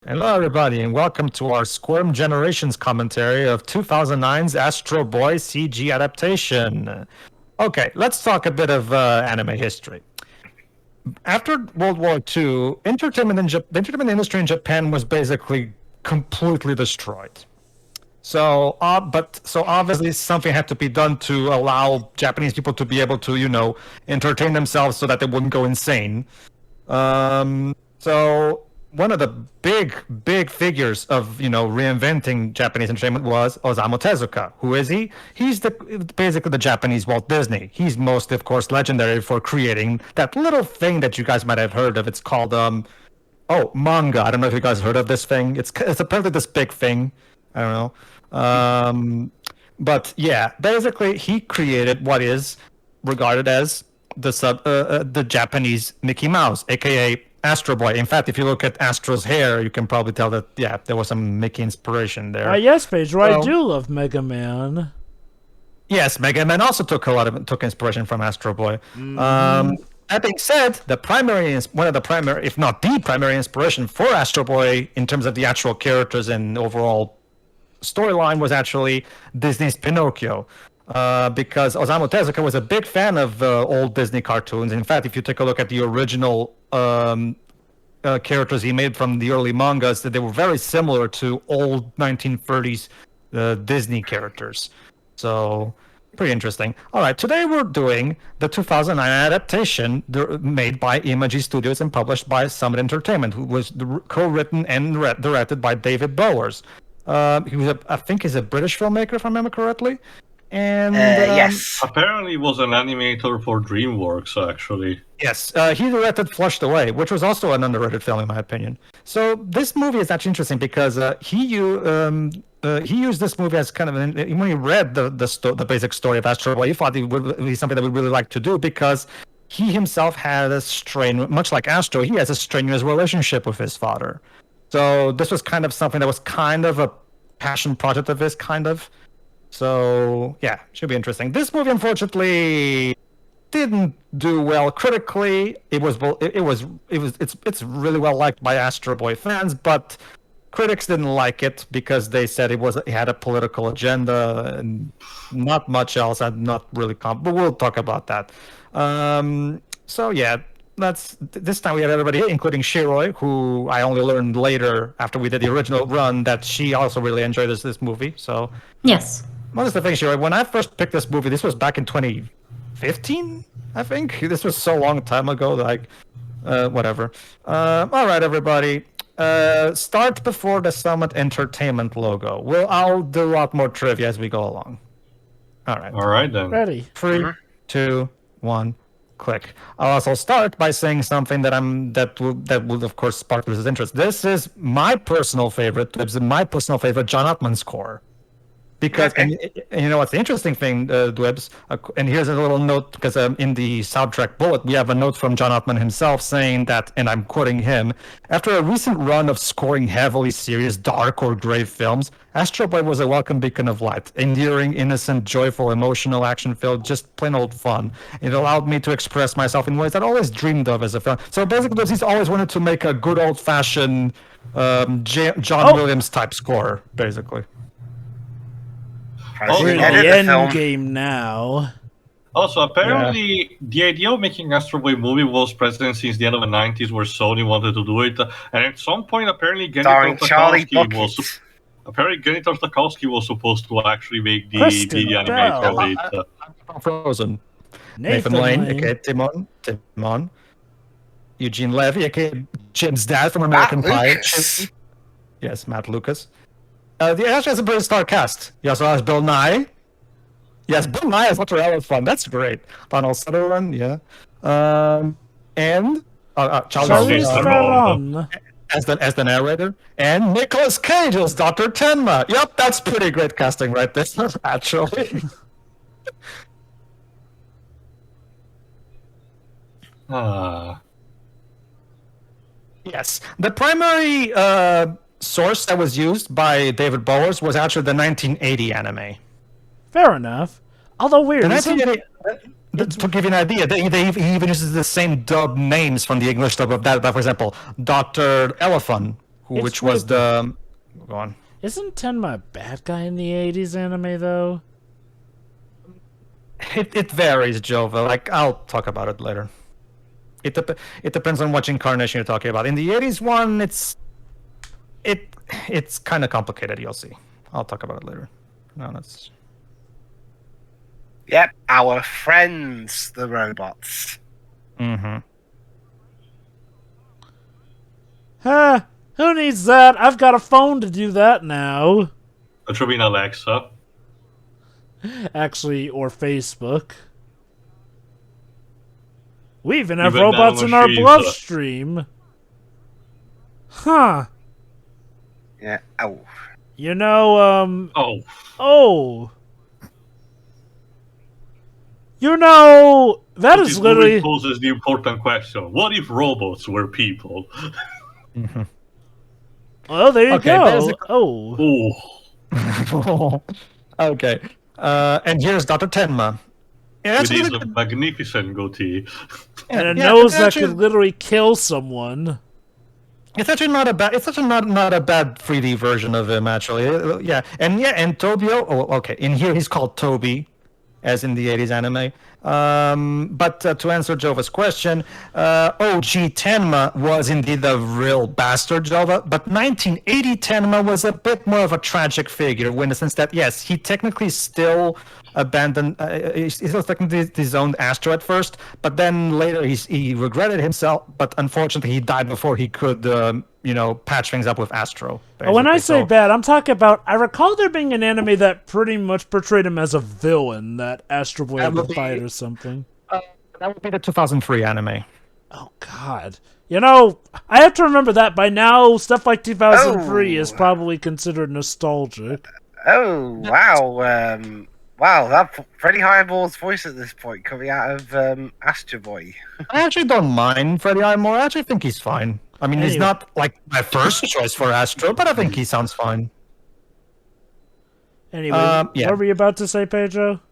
Hello, everybody, and welcome to our SCWRM Generations commentary of 2009's Astroboy CG adaptation. Okay, let's talk a bit of anime history. After World War II, the entertainment industry in Japan was basically completely destroyed. So obviously something had to be done to allow Japanese people to be able to, entertain themselves so that they wouldn't go insane. So one of the big figures of reinventing Japanese entertainment was Osamu Tezuka. Who is he? He's basically the Japanese Walt Disney. He's most, of course, legendary for creating that little thing that you guys might have heard of. It's called manga. I don't know if you guys heard of this thing. It's apparently this big thing. I don't know. But yeah, basically he created what is regarded as the Japanese Mickey Mouse, aka Astroboy. In fact, if you look at Astro's hair, you can probably tell that there was some Mickey inspiration there. Yes, Pedro, I do love Mega Man. Yes, Mega Man also took inspiration from Astroboy. That being said, one of the primary, if not the primary inspiration for Astroboy in terms of the actual characters and overall storyline was actually Disney's Pinocchio. Because Osamu Tezuka was a big fan of old Disney cartoons. In fact, if you take a look at the original characters he made from the early mangas, that they were very similar to old 1930s Disney characters. So, pretty interesting. All right, today we're doing the 2009 adaptation made by Imagi Studios and published by Summit Entertainment, who was co-written and directed by David Bowers. He was, I think, he's a British filmmaker, if I remember correctly. And yes, apparently was an animator for DreamWorks, actually. Yes, he directed Flushed Away, which was also an underrated film in my opinion. So this movie is actually interesting because he used this movie as kind of when he read the basic story of Astro Boy, he thought it would be something that we'd really like to do because he himself had much like Astro, he has a strenuous relationship with his father. So this was kind of something that was kind of a passion project of his, kind of. So yeah, should be interesting. This movie, unfortunately, didn't do well critically. It's really well liked by Astro Boy fans, but critics didn't like it because they said it had a political agenda and not much else. I'm not really but we'll talk about that. So yeah. This time we had everybody, including Shiroi, who I only learned later after we did the original run that she also really enjoyed this movie. So yes. What is the thing, Shiroi? When I first picked this movie, this was back in 2015, I think. This was so long time ago, whatever. All right, everybody. Start before the Summit Entertainment logo. I'll do a lot more trivia as we go along. All right. All right, then. Ready. 3, 2, 1. Click. I'll also start by saying something that will of course spark his interest. This is my personal favorite. It's my personal favorite John Ottman score. Because and you know what's the interesting thing, Dwebs, and here's a little note because in the soundtrack bullet we have a note from John Ottman himself saying that, and I'm quoting him: after a recent run of scoring heavily serious, dark or grave films, Astro Boy was a welcome beacon of light, endearing, innocent, joyful, emotional, action-filled, just plain old fun. It allowed me to express myself in ways that I always dreamed of as a film. So basically, he's always wanted to make a good old-fashioned John Williams type score, basically. We're in the end game now. Also, apparently, the idea of making Astro Boy movie was present since the end of the 90s, where Sony wanted to do it. And at some point, apparently, Genny Tartakovsky was supposed to actually make the animator of it. Frozen. Nathan Lane, aka Timon. Eugene Levy, aka Jim's dad from American Pie. Yes, Matt Lucas. The actually has a pretty star cast. He also has Bill Nye. Yes, Bill Nye is Mozzarella fun. That's great. Donald Sutherland, yeah. And Charles Theron as the narrator. And Nicolas Cage as Dr. Tenma. Yep, that's pretty great casting right there, actually. Yes. The primary source that was used by David Bowers was actually the 1980 anime. Fair enough. Although weird. To give you an idea, he even uses the same dub names from the English dub of that. For example, Dr. Elephant, which was the... Go on. Isn't Tenma a bad guy in the 80s anime, though? It varies, Jova. Like, I'll talk about it later. It depends on which incarnation you're talking about. In the 80s one, it's kind of complicated, you'll see. I'll talk about it later. No, that's... Yep, our friends, the robots. Mm-hmm. Huh? Who needs that? I've got a phone to do that now. It should be an Alexa. Actually, or Facebook. We even have Even robots in our nanomachines, bloodstream. Huh. Yeah. Oh. You know, Oh. Oh. You know, that This is literally... poses the important question. What if robots were people? Mm-hmm. Well, there you go. Oh. Okay. And here's Dr. Tenma. Yeah, With his magnificent goatee. And a nose that could literally kill someone. It's actually not a bad. It's actually not a bad 3D version of him, actually. Yeah, and Tobio. Oh, okay. In here, he's called Toby, as in the 80s anime. But to answer Jova's question, OG Tenma was indeed a real bastard, Jova. But 1980 Tenma was a bit more of a tragic figure, in the sense that yes, he technically still abandoned. He still technically disowned Astro at first, but then later he regretted himself. But unfortunately, he died before he could, patch things up with Astro. When I say bad, I'm talking about. I recall there being an anime that pretty much portrayed him as a villain, that Astroboy had to fight or something. That would be the 2003 anime. Oh God! You know, I have to remember that by now. Stuff like 2003 is probably considered nostalgic. Oh wow! Wow, that Freddie Highmore's voice at this point coming out of Astroboy. I actually don't mind Freddie Highmore. I actually think he's fine. I mean, he's not like my first choice for Astro, but I think he sounds fine. Anyway, what were you about to say, Pedro?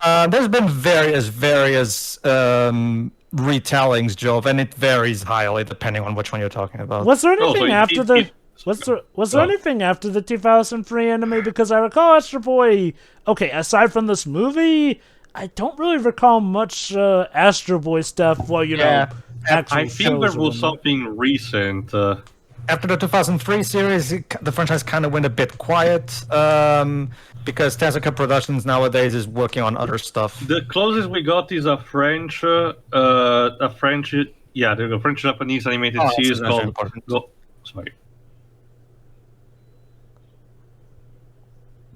There's been various retellings, Jove, and it varies highly depending on which one you're talking about. Was there anything after the? Was there anything after the 2003 anime? Because I recall Astro Boy. Okay, aside from this movie, I don't really recall much Astro Boy stuff. Well, I think there was something recent. After the 2003 series, the franchise kind of went a bit quiet because Tezuka Productions nowadays is working on other stuff. The closest we got is a French Japanese animated series called. Sorry.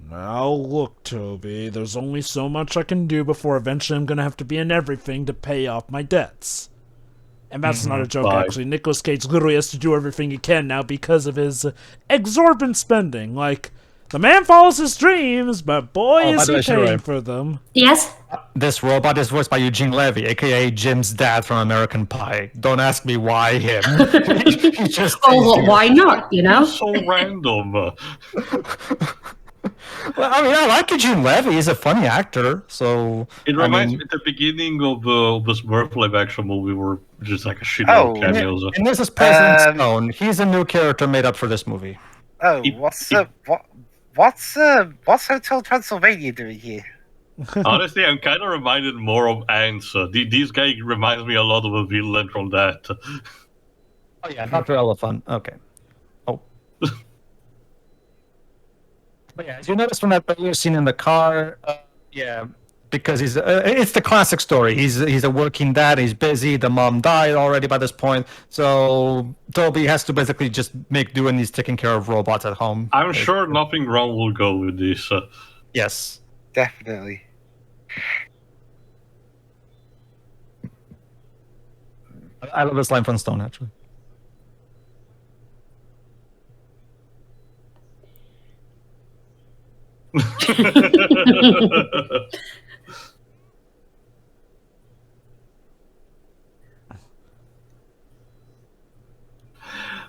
Now look, Toby, there's only so much I can do before eventually I'm gonna have to be in everything to pay off my debts. And that's not a joke, actually. Nicolas Cage literally has to do everything he can now because of his exorbitant spending. Like, the man follows his dreams, but boy is he paying for them. Yes? This robot is voiced by Eugene Levy, a.k.a. Jim's dad from American Pie. Don't ask me why him. He just why not, It's so random. Well, I mean, I like Eugene Levy. He's a funny actor, so... It reminds me of the beginning of the Smurf live-action movie where just like a shitload of cameos. And this is President Stone. He's a new character made up for this movie. Oh, what's Hotel Transylvania doing here? Honestly, I'm kind of reminded more of Ants. This guy reminds me a lot of a villain from that. Oh yeah, Dr. Elephant. Okay. Oh. But yeah, as you notice from that earlier scene in the car, because it's the classic story. He's a working dad. He's busy. The mom died already by this point, so Toby has to basically just make do, and he's taking care of robots at home. I'm sure nothing wrong will go with this. Yes, definitely. I love this line from Stone, actually.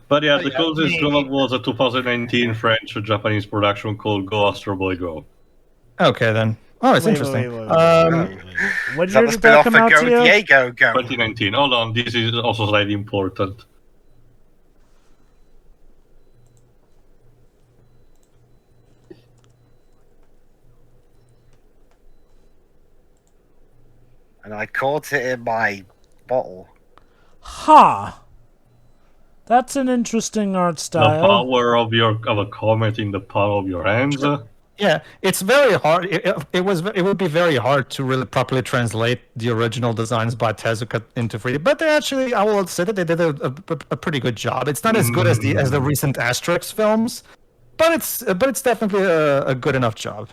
But yeah, the closest job was a 2019 French-Japanese production called Go Astro Boy Go. Okay, then. Oh, it's interesting. What year did that come out to you? Diego, go. 2019. Hold on, this is also slightly important. and I caught it in my bottle. Huh. That's an interesting art The style. power of a comet in the palm of your hands. Yeah, it's very hard. It would be very hard to really properly translate the original designs by Tezuka into 3D. But they actually, I will say that they did a pretty good job. It's not as good as the recent Asterix films, but it's definitely a good enough job.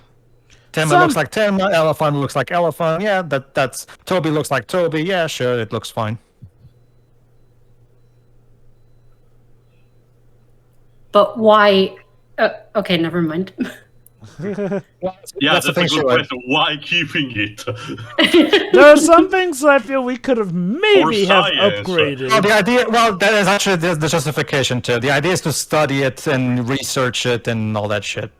Tenma looks like Tenma. Elephant looks like Elephant. Yeah, that's Toby looks like Toby. Yeah, sure, it looks fine. But why? Okay, never mind. Yeah, that's a good question. Why keeping it? There are some things I feel we could have maybe have upgraded. Well, the idea, that is actually the justification too. The idea is to study it and research it and all that shit.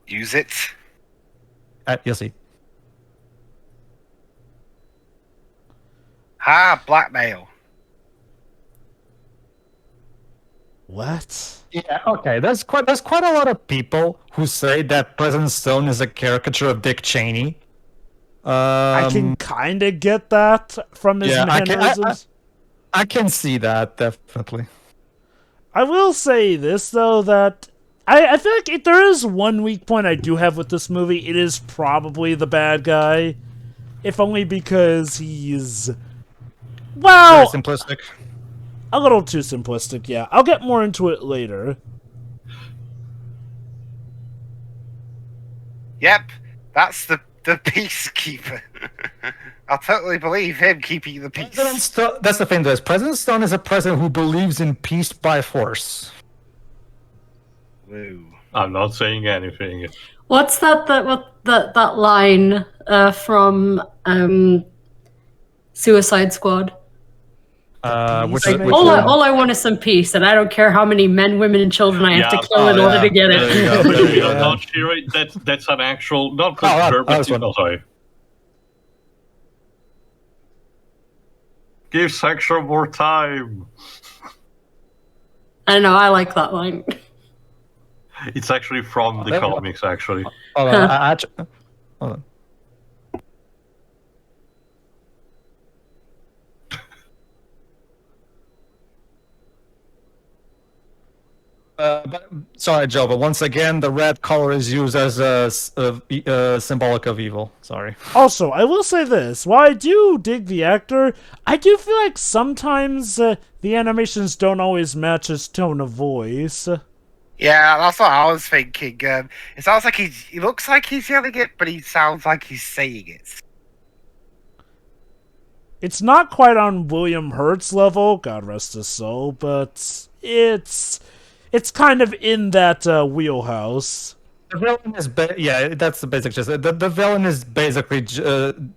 Use it. You'll see. Blackmail. What? Yeah, okay. There's quite a lot of people who say that President Stone is a caricature of Dick Cheney. I can kind of get that from his mannerisms. I can see that, definitely. I will say this, though, that I feel like if there is one weak point I do have with this movie, it is probably the bad guy. If only because he's... Well... Very simplistic. A little too simplistic, yeah. I'll get more into it later. Yep, that's the peacekeeper. I'll totally believe him keeping the peace. That's the thing, though. President Stone is a president who believes in peace by force. Woo. I'm not saying anything. What's that line from Suicide Squad? All I want is some peace, and I don't care how many men, women, and children I have to kill in order to get it. If you're not sure, that's an actual, not good but sorry. Give Sexual more time. I don't know, I like that line. It's actually from the comics, actually. Hold on, hold on. Sorry, Joe, but once again, the red color is used as a symbolic of evil. Sorry. Also, I will say this. While I do dig the actor, I do feel like sometimes the animations don't always match his tone of voice. Yeah, that's what I was thinking. It sounds like he looks like he's yelling it, but he sounds like he's saying it. It's not quite on William Hurt's level, God rest his soul, but it's kind of in that wheelhouse. The villain is that's the basic gist. The villain is basically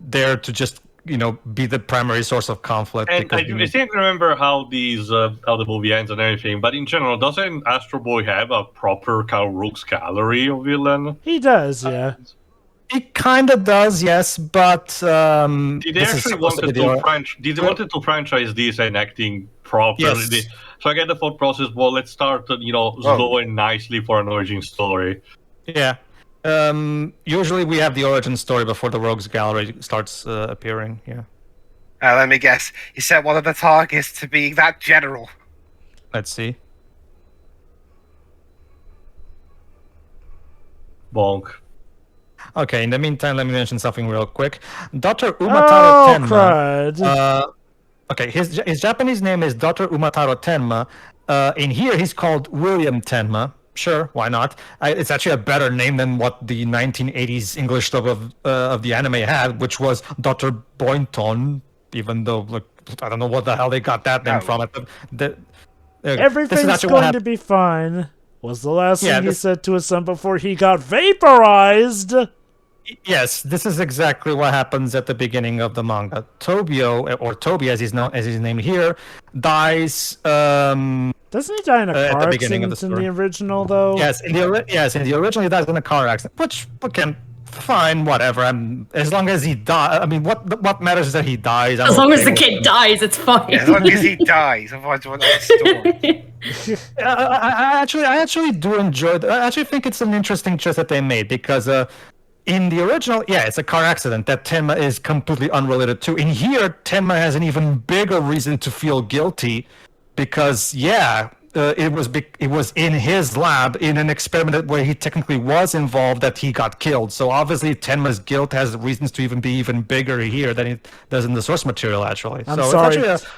there to just be the primary source of conflict. And I can't remember how the movie ends and everything, but in general, doesn't Astroboy have a proper kind of rogues gallery of villain? He does, yeah. He kind of does, yes, but did they actually wanted to franchise this and acting properly? Yes. So I get the thought process. Well, let's start, slow and nicely for an origin story. Yeah. Usually we have the origin story before the rogues gallery starts appearing. Yeah. Let me guess. He set one of the targets to be that general. Let's see. Bonk. Okay, in the meantime, let me mention something real quick. Dr. Umataro Tenma. Okay, his Japanese name is Dr. Umataro Tenma. In here, he's called William Tenma. Sure, why not? It's actually a better name than what the 1980s English dub of the anime had, which was Dr. Boynton, even though, I don't know what the hell they got that name from. Everything's going to be fine, was the last thing he said to his son before he got vaporized. Yes, this is exactly what happens at the beginning of the manga. Tobio, or Toby as he's named here, dies. Doesn't he die in a car accident in the original, though? Yes, in the original he dies in a car accident, which, again, fine, whatever. As long as he dies. I mean, what matters is that he dies. I'm As long okay as the with kid it. dies, it's fine. Yeah, as long as he dies, otherwise we're not a story. I actually do enjoy. I actually think it's an interesting choice that they made because in the original, yeah, it's a car accident that Tenma is completely unrelated to. In here, Tenma has an even bigger reason to feel guilty because, yeah, it was in his lab in an experiment where he technically was involved that he got killed. So obviously, Tenma's guilt has reasons to be even bigger here than it does in the source material. Actually, I'm so sorry. It's actually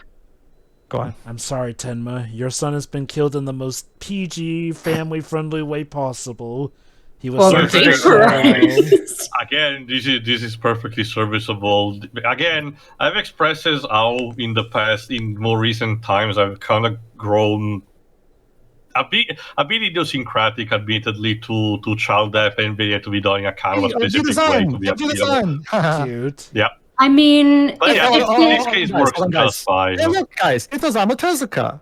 go on. I'm sorry, Tenma. Your son has been killed in the most PG, family-friendly way possible. He was Well, searching thank for Christ. Again, this is perfectly serviceable. Again, I've expressed this how in the past, in more recent times, I've kind of grown a bit idiosyncratic, admittedly, to child death and being to be done in a kind of a specific way to be appealable. cute. Yeah, I mean, but yeah, if in this case guys, works hold on, just fine Hey, look, guys, it's Osamu Tezuka.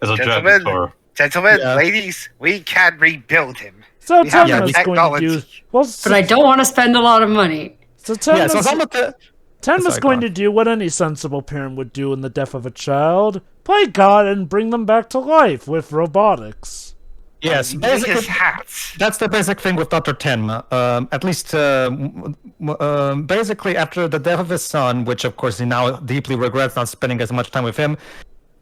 as a Gentlemen. janitor. Gentlemen, Yeah. ladies, we can rebuild him. So We have Tenma's the going to do. technology. Well, but I don't want to spend a lot of money. so Yeah, so Tenma's, Osamu Tenma's Sorry, go going on. to do what any sensible parent would do in the death of a child: play God and bring them back to life with robotics. Yes, Make his basically, hats. that's the basic thing with Dr. Tenma. At least, basically, after the death of his son, which of course he now deeply regrets not spending as much time with him,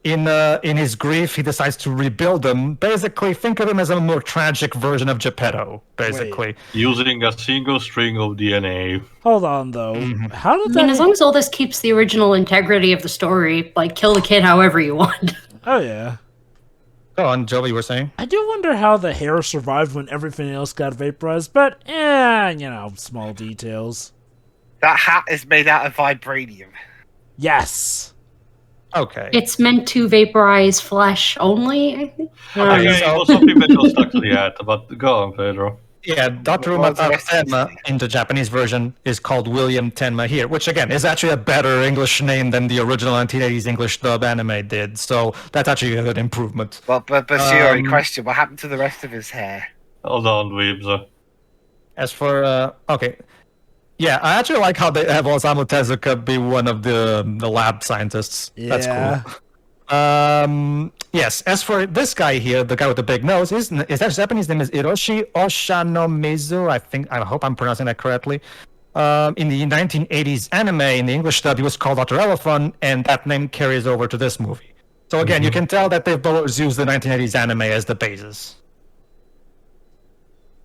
in his grief, he decides to rebuild him. Basically, think of him as a more tragic version of Geppetto. Basically, Using a single string of DNA. Hold on, though. How did I mean, that? as long as all this keeps the original integrity of the story, like kill the kid however you want. Oh yeah. go on, Joey. You were saying? I do wonder how the hair survived when everything else got vaporized, but small details. That hat is made out of vibranium. Yes. Okay. It's meant to vaporize flesh only, I think. Okay, so- it was something that was stuck to the hat, but go on, Pedro. Yeah, Dr. What was the Umataro rest of Tenma this in the Japanese version is called William Tenma here, which again is actually a better English name than the original 1980s English dub anime did. So that's actually a good improvement. Well, but Siri, Um, question: what happened to the rest of his hair? Hold on, Weebs. As for okay, yeah, I actually like how they have Osamu Tezuka be one of the lab scientists. That's Yeah. cool. Yes. As for this guy here, the guy with the big nose, his Japanese name is Hiroshi Oshanomizu. I hope I'm pronouncing that correctly. In the 1980s anime, in the English dub, he was called Dr. Elephant, and that name carries over to this movie. So again, you can tell that they've both used the 1980s anime as the basis.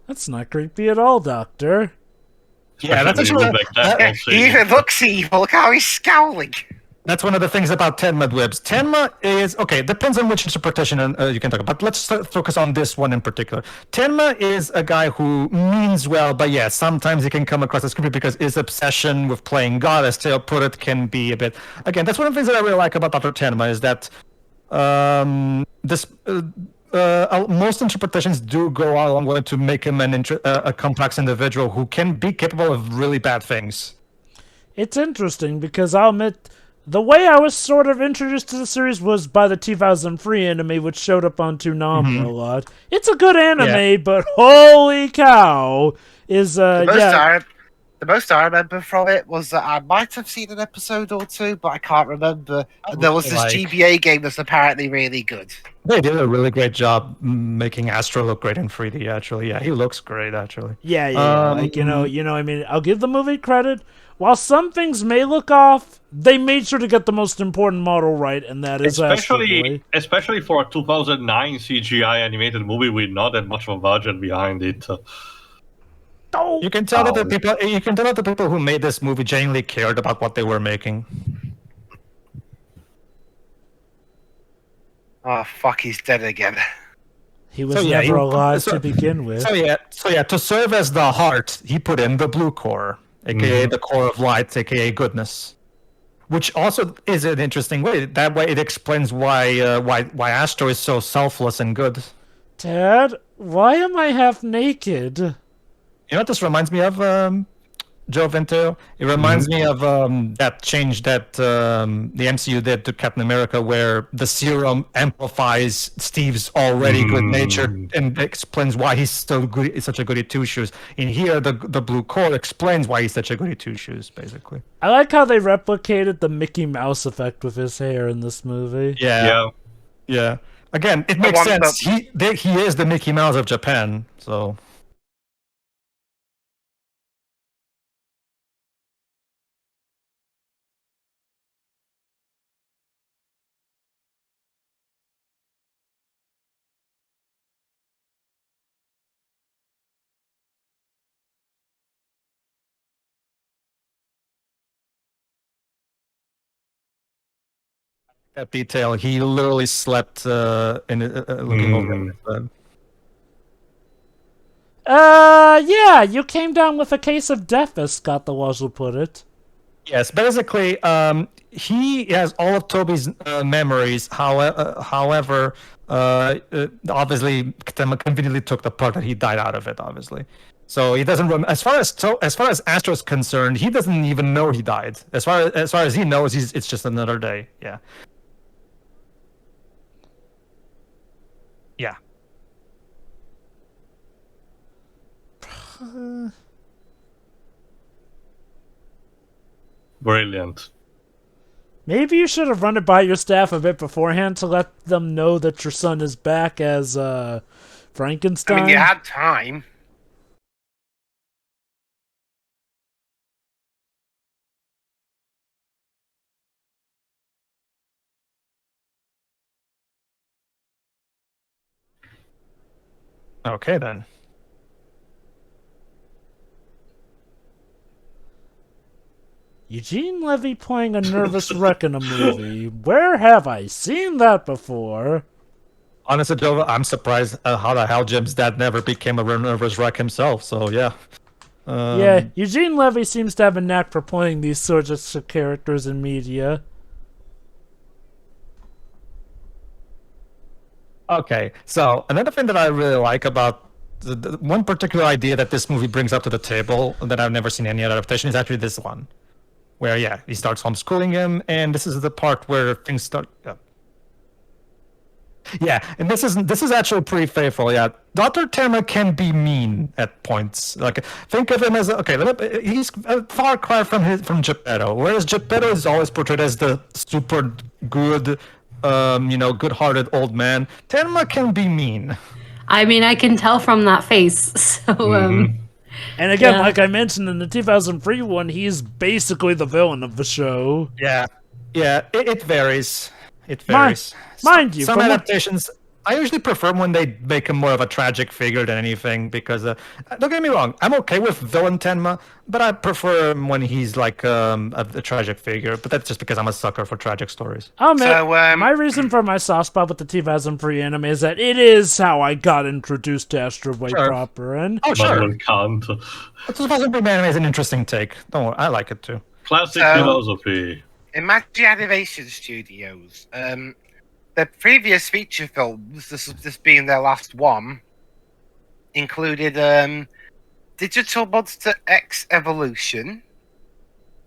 That's not creepy at all, Doctor. Yeah, that's Especially actually with, like, that Yeah, whole he scene. even looks evil. Look how he's scowling. That's one of the things about Tenma Dwibs. Tenma is, okay, depends on which interpretation you can talk about. Let's focus on this one in particular. Tenma is a guy who means well, but yeah, sometimes he can come across as creepy because his obsession with playing God, as Teo put it, can be a bit... Again, that's one of the things that I really like about Dr. Tenma is that most interpretations do go a long way to make him a complex individual who can be capable of really bad things. It's interesting because I'll admit, the way I was sort of introduced to the series was by the 2003 anime, which showed up on Toonami a lot. It's a good anime, Yeah. but holy cow, is The most I remember from it was that I might have seen an episode or two, but I can't remember. And there was this Like- GBA game that's apparently really good. They did a really great job making Astro look great in 3D, actually. Yeah, he looks great, actually. Yeah, like, I mean, I'll give the movie credit. While some things may look off, they made sure to get the most important model right, and that is Astroboy. Especially for a 2009 CGI animated movie with not that much of a budget behind it. You can tell that the people who made this movie genuinely cared about what they were making. Oh, fuck, he's dead again. He was So, yeah, never he- alive so- to begin with. So yeah, to serve as the heart, he put in the blue core, aka the core of light, aka goodness. Which also is an interesting way. That way, it explains why Astro is so selfless and good. Dad, why am I half naked? You know what this reminds me of? drove into. It reminds me of that change that the MCU did to Captain America, where the serum amplifies Steve's already good nature and explains why he's so good. He's such a goody two shoes. In here, the blue core explains why he's such a goody two shoes, basically. I like how they replicated the Mickey Mouse effect with his hair in this movie. Yeah. Again, it makes sense. He is the Mickey Mouse of Japan, so. That detail, he literally slept looking over it. Yeah, you came down with a case of death, as Scott the Wazoo put it. Yes, basically, he has all of Toby's memories. However, obviously, Katema conveniently took the part that he died out of it. Obviously, so he doesn't. As far as Astro's concerned, he doesn't even know he died. As far as he knows, it's just another day. Yeah. Yeah. Brilliant. Maybe you should have run it by your staff a bit beforehand to let them know that your son is back as Frankenstein. I mean, you had time. Okay then. Eugene Levy playing a nervous wreck in a movie. Where have I seen that before? Honestly, Joe, I'm surprised how the hell Jim's dad never became a nervous wreck himself. So yeah. Yeah, Eugene Levy seems to have a knack for playing these sorts of characters in media. Okay, so another thing that I really like about the one particular idea that this movie brings up to the table that I've never seen any other adaptation is actually this one, where he starts homeschooling him, and this is the part where things start. Yeah, and this is actually pretty faithful. Yeah, Dr. Tema can be mean at points. Like, think of him as he's a far cry from Geppetto, whereas Geppetto is always portrayed as the super good, good-hearted old man. Tenma can be mean. I mean, I can tell from that face. So, And again, like I mentioned in the 2003 one, he's basically the villain of the show. Yeah, it varies. It varies. Mind you, some adaptations, I usually prefer when they make him more of a tragic figure than anything, because don't get me wrong, I'm okay with villain Tenma, but I prefer him when he's like a tragic figure. But that's just because I'm a sucker for tragic stories. Oh man, my reason for my soft spot with the 2003 anime is that it is how I got introduced to Astroboy proper. And sure, can't. 2003 anime is an interesting take. Don't worry, I like it too. Classic philosophy. Imagine Animation Studios. The previous feature films, this being their last one, included Digital Monster X Evolution.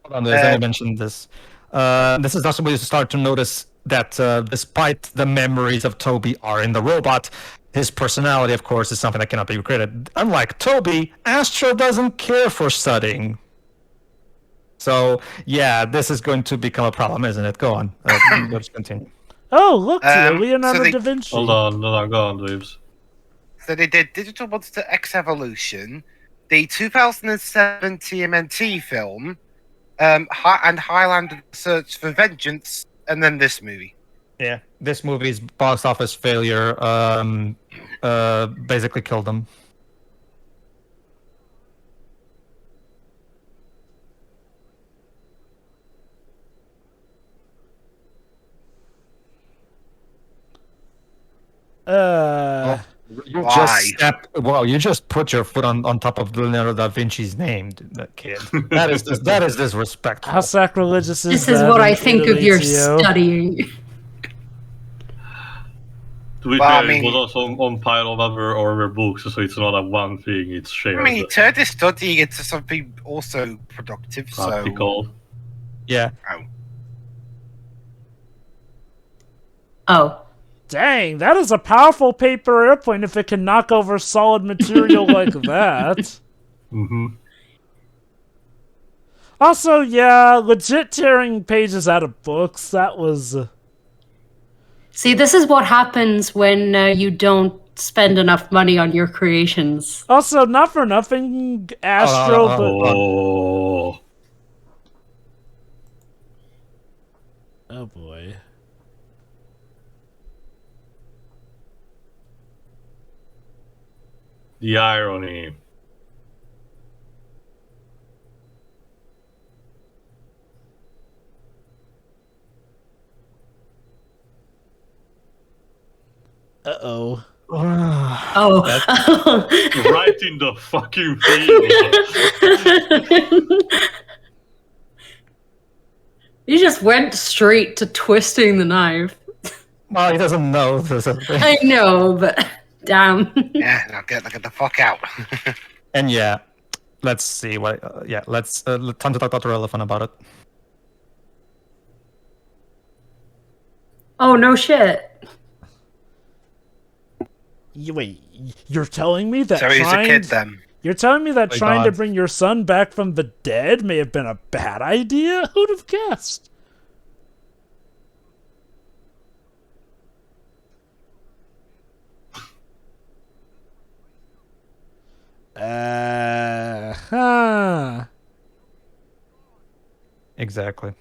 Hold on, let me mention this. This is also where you start to notice that despite the memories of Toby are in the robot, his personality, of course, is something that cannot be recreated. Unlike Toby, Astro doesn't care for studying. So, yeah, this is going to become a problem, isn't it? Go on. Let's continue. Oh, look, Leonardo Da Vinci. Hold on, go on, Dweebs. So they did Digital Monster X Evolution, the 2007 TMNT film, and Highlander Search for Vengeance, and then this movie. Yeah, this movie's box office failure basically killed them. You just put your foot on top of Leonardo da Vinci's name, kid. That is disrespectful. How sacrilegious is this? This is what I think of your studying. studying. To be Well, fair, I mean- it was also on pile of other books, so it's not a one thing, it's shared. I mean, he turned his studying into something also productive, Practical. Yeah. Oh. Dang, that is a powerful paper airplane if it can knock over solid material like that. Mm-hmm. Also, yeah, legit tearing pages out of books, that was... See, this is what happens when you don't spend enough money on your creations. Also, not for nothing, Astro, but... Oh. Oh boy. The irony. Uh-oh. Oh. Right in the fucking field. You just went straight to twisting the knife. Well, he doesn't know this. I know, but damn. Yeah, now get the fuck out. And yeah, let's see what. Let's time to talk about the relevant about it. Oh, no shit. Wait, you're telling me that So he's a trying... kid then. You're telling me that My trying to God. bring your son back from the dead may have been a bad idea? Who'd have guessed? Huh. Exactly.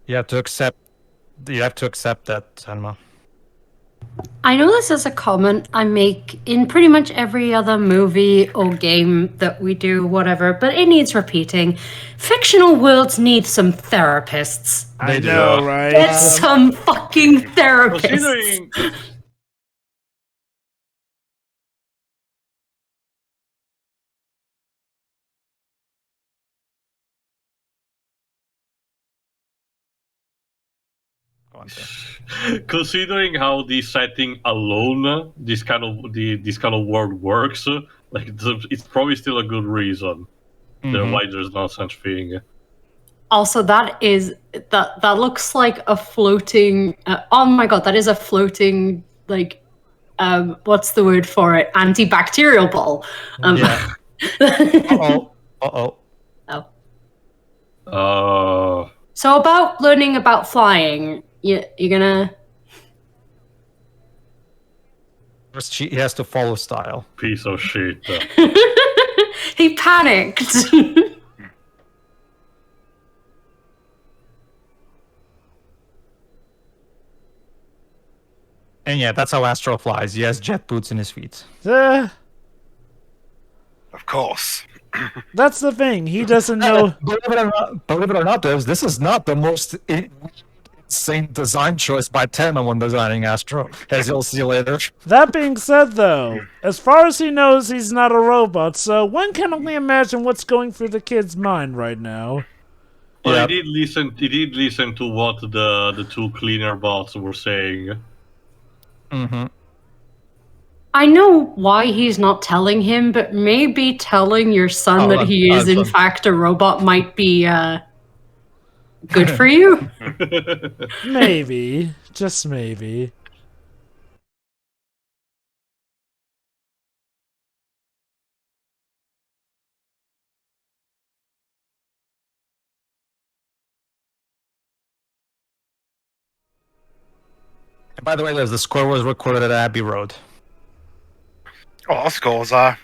You have to accept. You have to accept that, Senma. I know this is a comment I make in pretty much every other movie or game that we do, whatever, but it needs repeating. Fictional worlds need some therapists. I do. know, right? Get some fucking therapists. Considering Go on, Tim. considering how the setting alone, this kind of world works, it's probably still a good reason why there's no such thing. Also, that looks like a floating. Oh my god, that is a floating like, what's the word for it? Antibacterial ball. Yeah. Uh-oh. Uh-oh. Oh. So about learning about flying, you're gonna. First, he has to follow style. Piece of shit. He panicked. And yeah, that's how Astro flies. He has jet boots in his feet. Of course. That's the thing. He doesn't know. Believe it or not, Devs, this is not the most insane design choice by Tema when designing Astro, as you'll see later. That being said, though, as far as he knows, he's not a robot, so one can only imagine what's going through the kid's mind right now. Well, Yeah. he did listen to what the two cleaner bots were saying. Mm-hmm. I know why he's not telling him, but maybe telling your son that he is in fact a robot might be good for you. Maybe. Just maybe. And by the way, the score was recorded at Abbey Road. Oh, our scores are.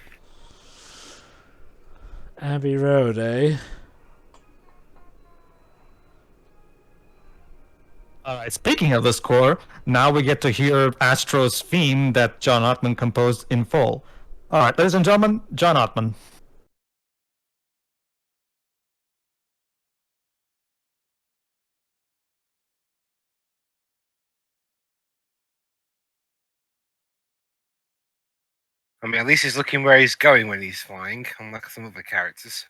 Abbey Road, eh? Alright, speaking of the score, now we get to hear Astro's theme that John Ottman composed in full. Alright, ladies and gentlemen, John Ottman. I mean, at least he's looking where he's going when he's flying, unlike some other characters.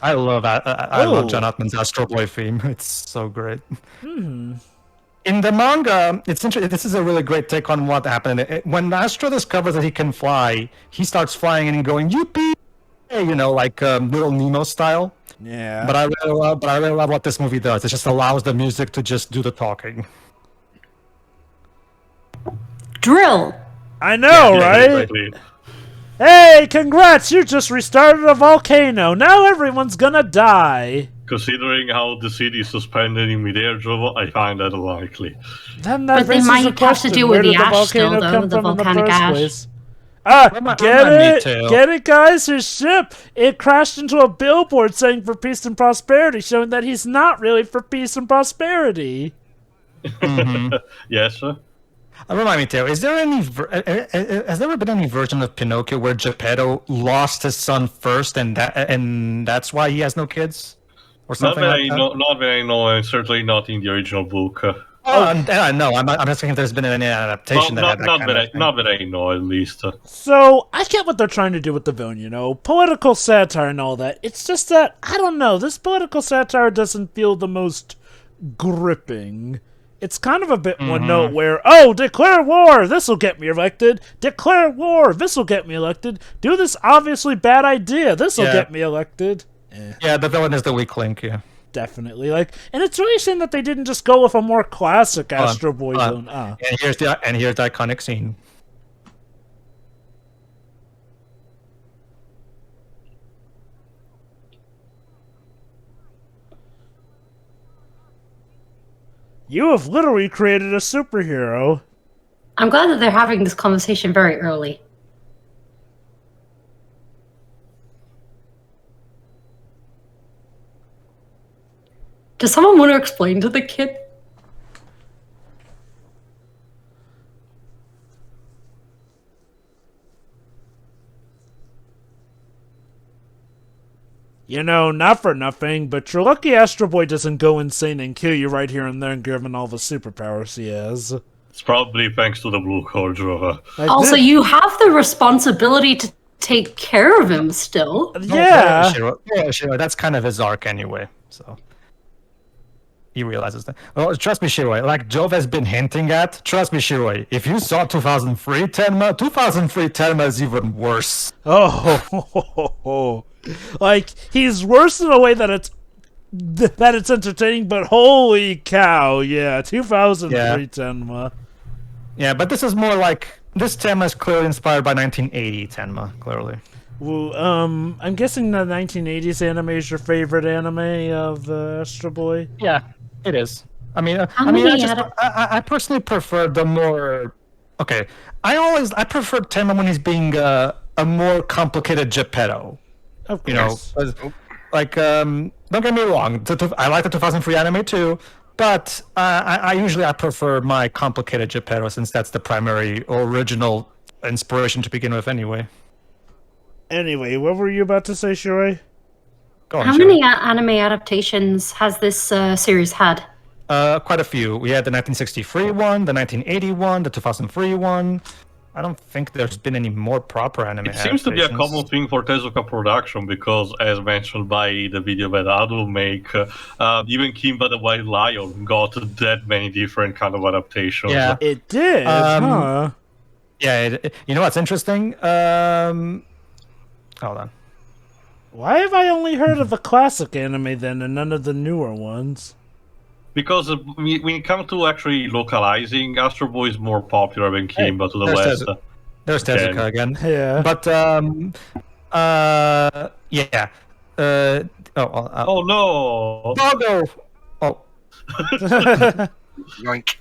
I love I love John Oh. Ottman's Astroboy theme. It's so great. In the manga, it's interesting. This is a really great take on what happened. When Astro discovers that he can fly, he starts flying and going "Yippee!" Like Little Nemo style. Yeah. But I really love what this movie does. It just allows the music to just do the talking. Drill. I know, Yeah, right? exactly. Hey, congrats! You just restarted a volcano. Now everyone's gonna die. Considering how the city is suspended in midair, Jovo, I find that unlikely. Then that But they raises might a have to question: do where with did the the ash volcano still, though, come the from in the volcanic first ash. place? Remind Get me it? too. Get it, guys? His ship, it crashed into a billboard saying for peace and prosperity, showing that he's not really for peace and prosperity. Yes, sir. Remind me, Theo, is there has there ever been any version of Pinocchio where Geppetto lost his son first, and that's why he has no kids, or Not something that like I that? know. Not that I know, and certainly not in the original book. No, I'm asking if there's been any adaptation that had that kind of thing. Not that I know, at least. So, I get what they're trying to do with the villain, political satire and all that. It's just that, I don't know, this political satire doesn't feel the most gripping. It's kind of a bit one note where, oh, declare war, this'll get me elected. Declare war, this'll get me elected. Do this obviously bad idea, this'll Yeah. get me elected. Yeah, the villain is the weak link. Yeah. Definitely, and it's really a shame that they didn't just go with a more classic Astro Boy Hold villain. And here's the iconic scene. You have literally created a superhero. I'm glad that they're having this conversation very early. Does someone want to explain to the kid? Not for nothing, but you're lucky Astro Boy doesn't go insane and kill you right here and there given all the superpowers he has. It's probably thanks to the blue core, Jovo. Also, you have the responsibility to take care of him still. Yeah. Shiro, that's kind of his arc anyway. So he realizes that. Well, trust me, Shiroi, like Jove has been hinting at, trust me, Shiroi, if you saw 2003 Tenma, 2003 Tenma is even worse. Oh, he's worse in a way that it's entertaining, but holy cow, yeah, 2003 Yeah. Tenma. Yeah, but this is more like, this Tenma is clearly inspired by 1980 Tenma, clearly. Well, I'm guessing the 1980s anime is your favorite anime of Astro Boy? Yeah, it is. I many I personally prefer the more. Okay, I prefer Tenma when he's being a more complicated Geppetto. Of You know, course. don't get me wrong. I like the 2003 anime too, but I usually prefer my complicated Geppetto since that's the primary original inspiration to begin with, anyway. Anyway, what were you about to say, Shiroi? Go on, How Shiro. many anime adaptations has this series had? Quite a few. We had the 1963 one, the 1980 one, the 2003 one. I don't think there's been any more proper anime. It seems to be a adaptations. common thing for Tezuka production because, as mentioned by the video that I will make, even Kimba the White Lion got that many different kind of adaptations. Yeah. It did, huh? Yeah, you know what's interesting? Hold on. Why have I only heard of the classic anime then and none of the newer ones? Because when it comes to actually localizing, Astro Boy is more popular than Kimba to the there's west. There's Tezuka again. Yeah. But yeah. Oh no! Doggo. Oh, Yoink.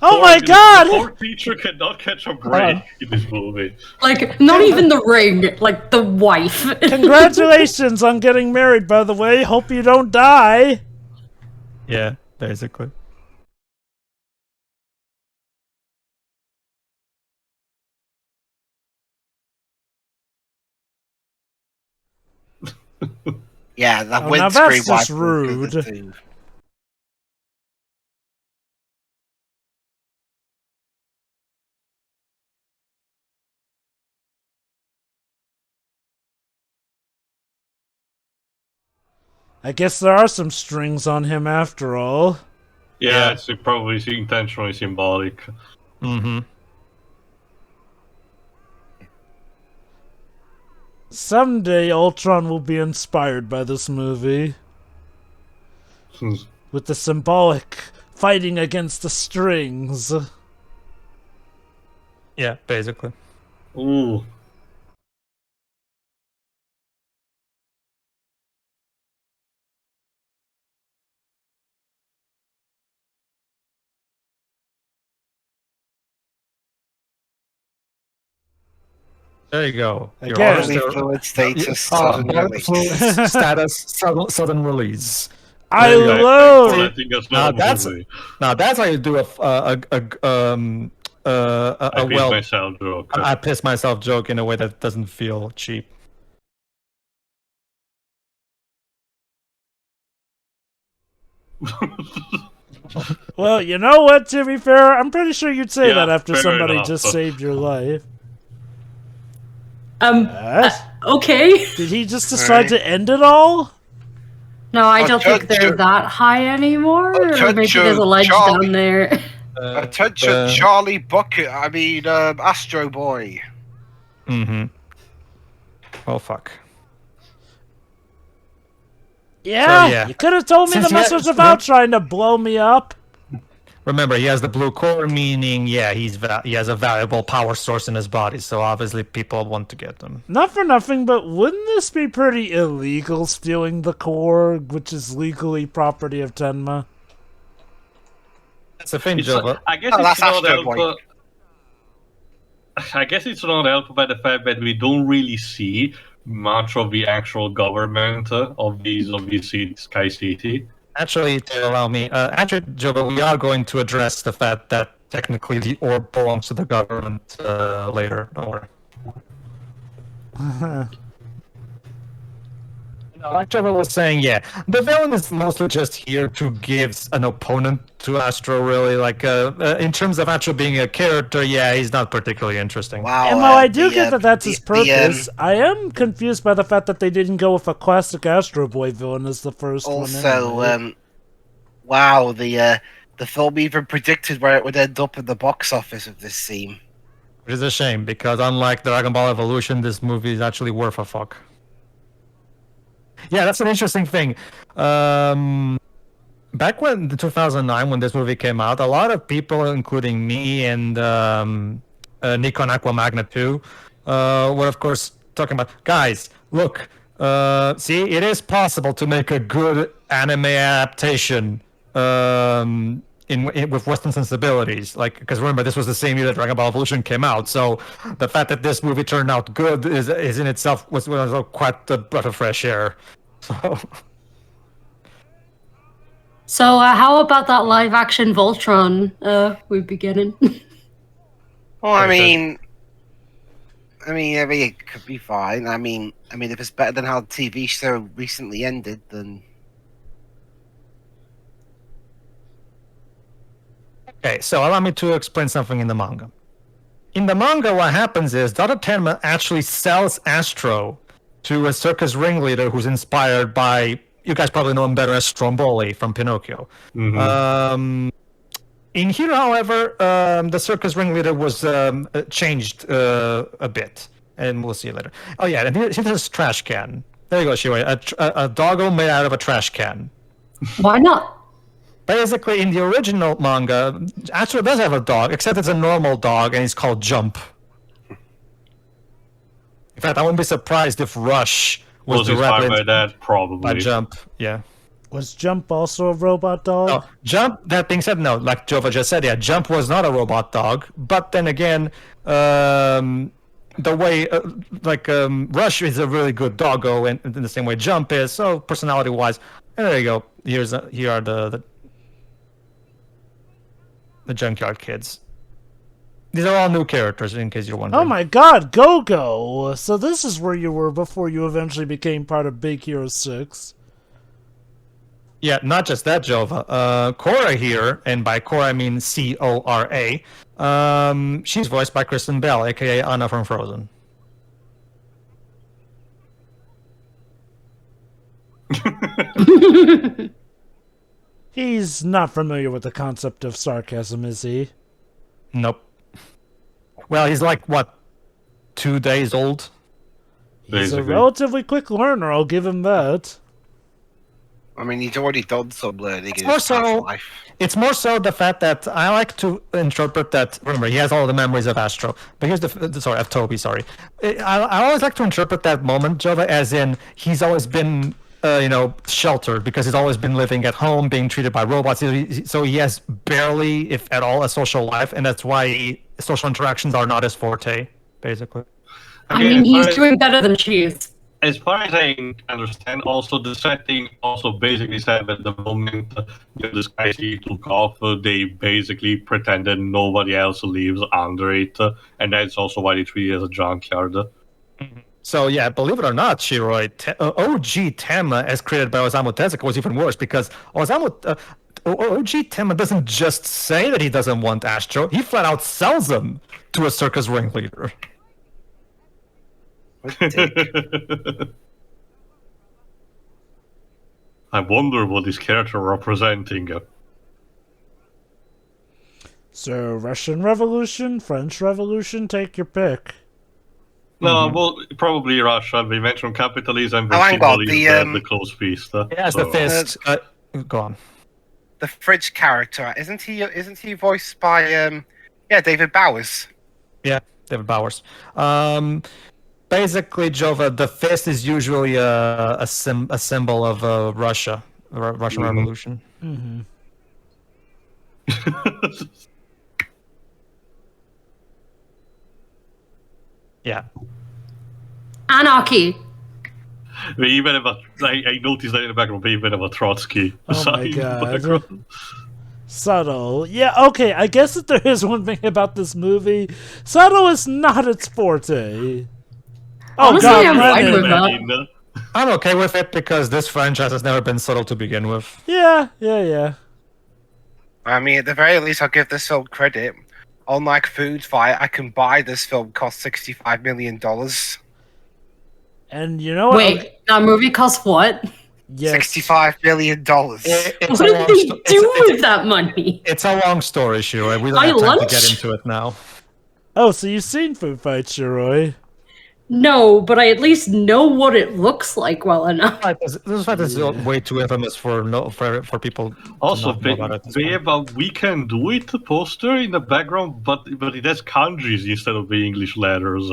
Oh my God! The poor teacher cannot catch a break in this movie. Like, not even the ring, like the wife. Congratulations on getting married, by the way. Hope you don't die. yeah, basically. Yeah, that Oh, now windscreen that's just wiper rude. was too. I guess there are some strings on him after all. Yeah, it's probably intentionally symbolic. Mm-hmm. Someday Ultron will be inspired by this movie. With the symbolic fighting against the strings. Yeah, basically. Ooh. There you go. Again. Bodily fluid status sudden release. Sudden release. I There you go. love I it. think that's Now not a that's movie. how you do a I pissed well. myself joke. I piss myself joke in a way that doesn't feel cheap. Well, you know what, to be fair, I'm pretty sure you'd say Yeah, that after fair somebody enough. just saved your life. Yes. Okay. Did he just decide to end it all? No, I don't think they're Attention. that high anymore. Or maybe there's a ledge Charlie. down there. Attention, Charlie Bucket. I mean, Astro Boy. Mm-hmm. Oh fuck. Yeah, yeah. you could have told me Since the he mess was had- about trying to blow me up. Remember, he has the blue core, meaning he has a valuable power source in his body. So obviously, people want to get them. Not for nothing, but wouldn't this be pretty illegal, stealing the core, which is legally property of Tenma? That's the thing, It's, Jova. I guess Oh, it's that's not Astro Boy. helped. I guess it's not helped by the fact that we don't really see much of the actual government of these Sky City. Actually, to allow me, Jova, we are going to address the fact that technically the orb belongs to the government later. Don't worry. Like Trevor was saying, yeah, the villain is mostly just here to give an opponent to Astro, really. Like, in terms of actually being a character, yeah, he's not particularly interesting. Wow. And while I do get that that's his purpose, I am confused by the fact that they didn't go with a classic Astro Boy villain as the first one. Also, Anyway. wow, the film even predicted where it would end up in the box office of this scene. Which is a shame, because unlike Dragon Ball Evolution, this movie is actually worth a fuck. Yeah, that's an interesting thing. Back when 2009, when this movie came out, a lot of people, including me and Nikon Aquamagna too, were of course talking about, guys, look, see, it is possible to make a good anime adaptation with Western sensibilities. Like, because remember, this was the same year that Dragon Ball Evolution came out, so the fact that this movie turned out good is in itself was quite a breath of fresh air. So, how about that live action Voltron we're beginning? Well, I mean, it could be fine. I mean, if it's better than how the TV show recently ended, then Okay, so allow me to explain something in the manga. In the manga, what happens is Dr. Tenma actually sells Astro to a circus ringleader who's inspired by, you guys probably know him better as Stromboli from Pinocchio. Mm-hmm. In here, however, the circus ringleader was changed a bit, and we'll see later. Oh yeah, and here's this trash can. There you go, Shiwei. A doggo made out of a trash can. Why not? Basically, in the original manga, Astro does have a dog, except it's a normal dog, and he's called Jump. In fact, I wouldn't be surprised if Rush was inspired by directly that, probably. by Jump. Yeah. Was Jump also a robot dog? No, Jump, that being said, no, like Jova just said, yeah, Jump was not a robot dog. But then again, the way, Rush is a really good doggo, and in the same way Jump is, so personality-wise, and there you go. Here are the Junkyard Kids. These are all new characters, in case you're wondering. Oh my god, Go-Go! So this is where you were before you eventually became part of Big Hero 6. Yeah, not just that, Jova. Cora here, and by Cora I mean Cora. She's voiced by Kristen Bell, aka Anna from Frozen. He's not familiar with the concept of sarcasm, is he? Nope. Well, he's like, what, 2 days old? He's a Basically. relatively quick learner, I'll give him that. I mean, he's already done some learning in more his past so- life. It's more so the fact that I like to interpret that. Remember, he has all the memories of Astro, but here's of Toby. Sorry, I always like to interpret that moment, Jova, as in he's always been, sheltered because he's always been living at home, being treated by robots. So he has barely, if at all, a social life, and that's why social interactions are not his forte, basically. I mean, he's doing better than she is. As far as I understand, also the setting also basically said that the moment this guy took off, they basically pretended nobody else lives under it, and that's also why they treat it as a junkyard. So yeah, believe it or not, Shiroi, OG Tema, as created by Osamu Tezuka, was even worse because OG Tema doesn't just say that he doesn't want Astro; he flat out sells him to a circus ringleader. What a dick. I wonder what this character representing. So, Russian Revolution, French Revolution, take your pick. No, well, probably Russia. We mentioned capitalism, Oh, but hang on, symbolism the close fist. Yes, the fist. Go on. The fridge character, isn't he voiced by David Bowers? Yeah, David Bowers. Basically, Jova, the fist is usually a symbol of Russia, Russian Revolution. Mm-hmm. Yeah. Anarchy. We even have I noticed that in the background, we even have a Trotsky. Oh sign my in the god. background. Subtle. Yeah, okay, I guess that there is one thing about this movie. Subtle is not its forte. Oh Honestly, god, I'm fine Lenin. with that. Lenin. I'm okay with it because this franchise has never been subtle to begin with. Yeah. I mean, at the very least, I'll give this film credit. Unlike Food Fight, I can buy this film cost $65 million. And you know what? Wait, that movie cost what? Yes. $65 million. It's What a did long they sto- do with that money? It's a long story, Shiro. We don't Buy have time to lunch? get into it now. Oh, so you've seen Food Fight, Shiroi. No, but I at least know what it looks like well enough. This fight is way too infamous for people. Also, to not know about it at this they point. have a "We Can Do It" poster in the background, but it has kanjis instead of the English letters.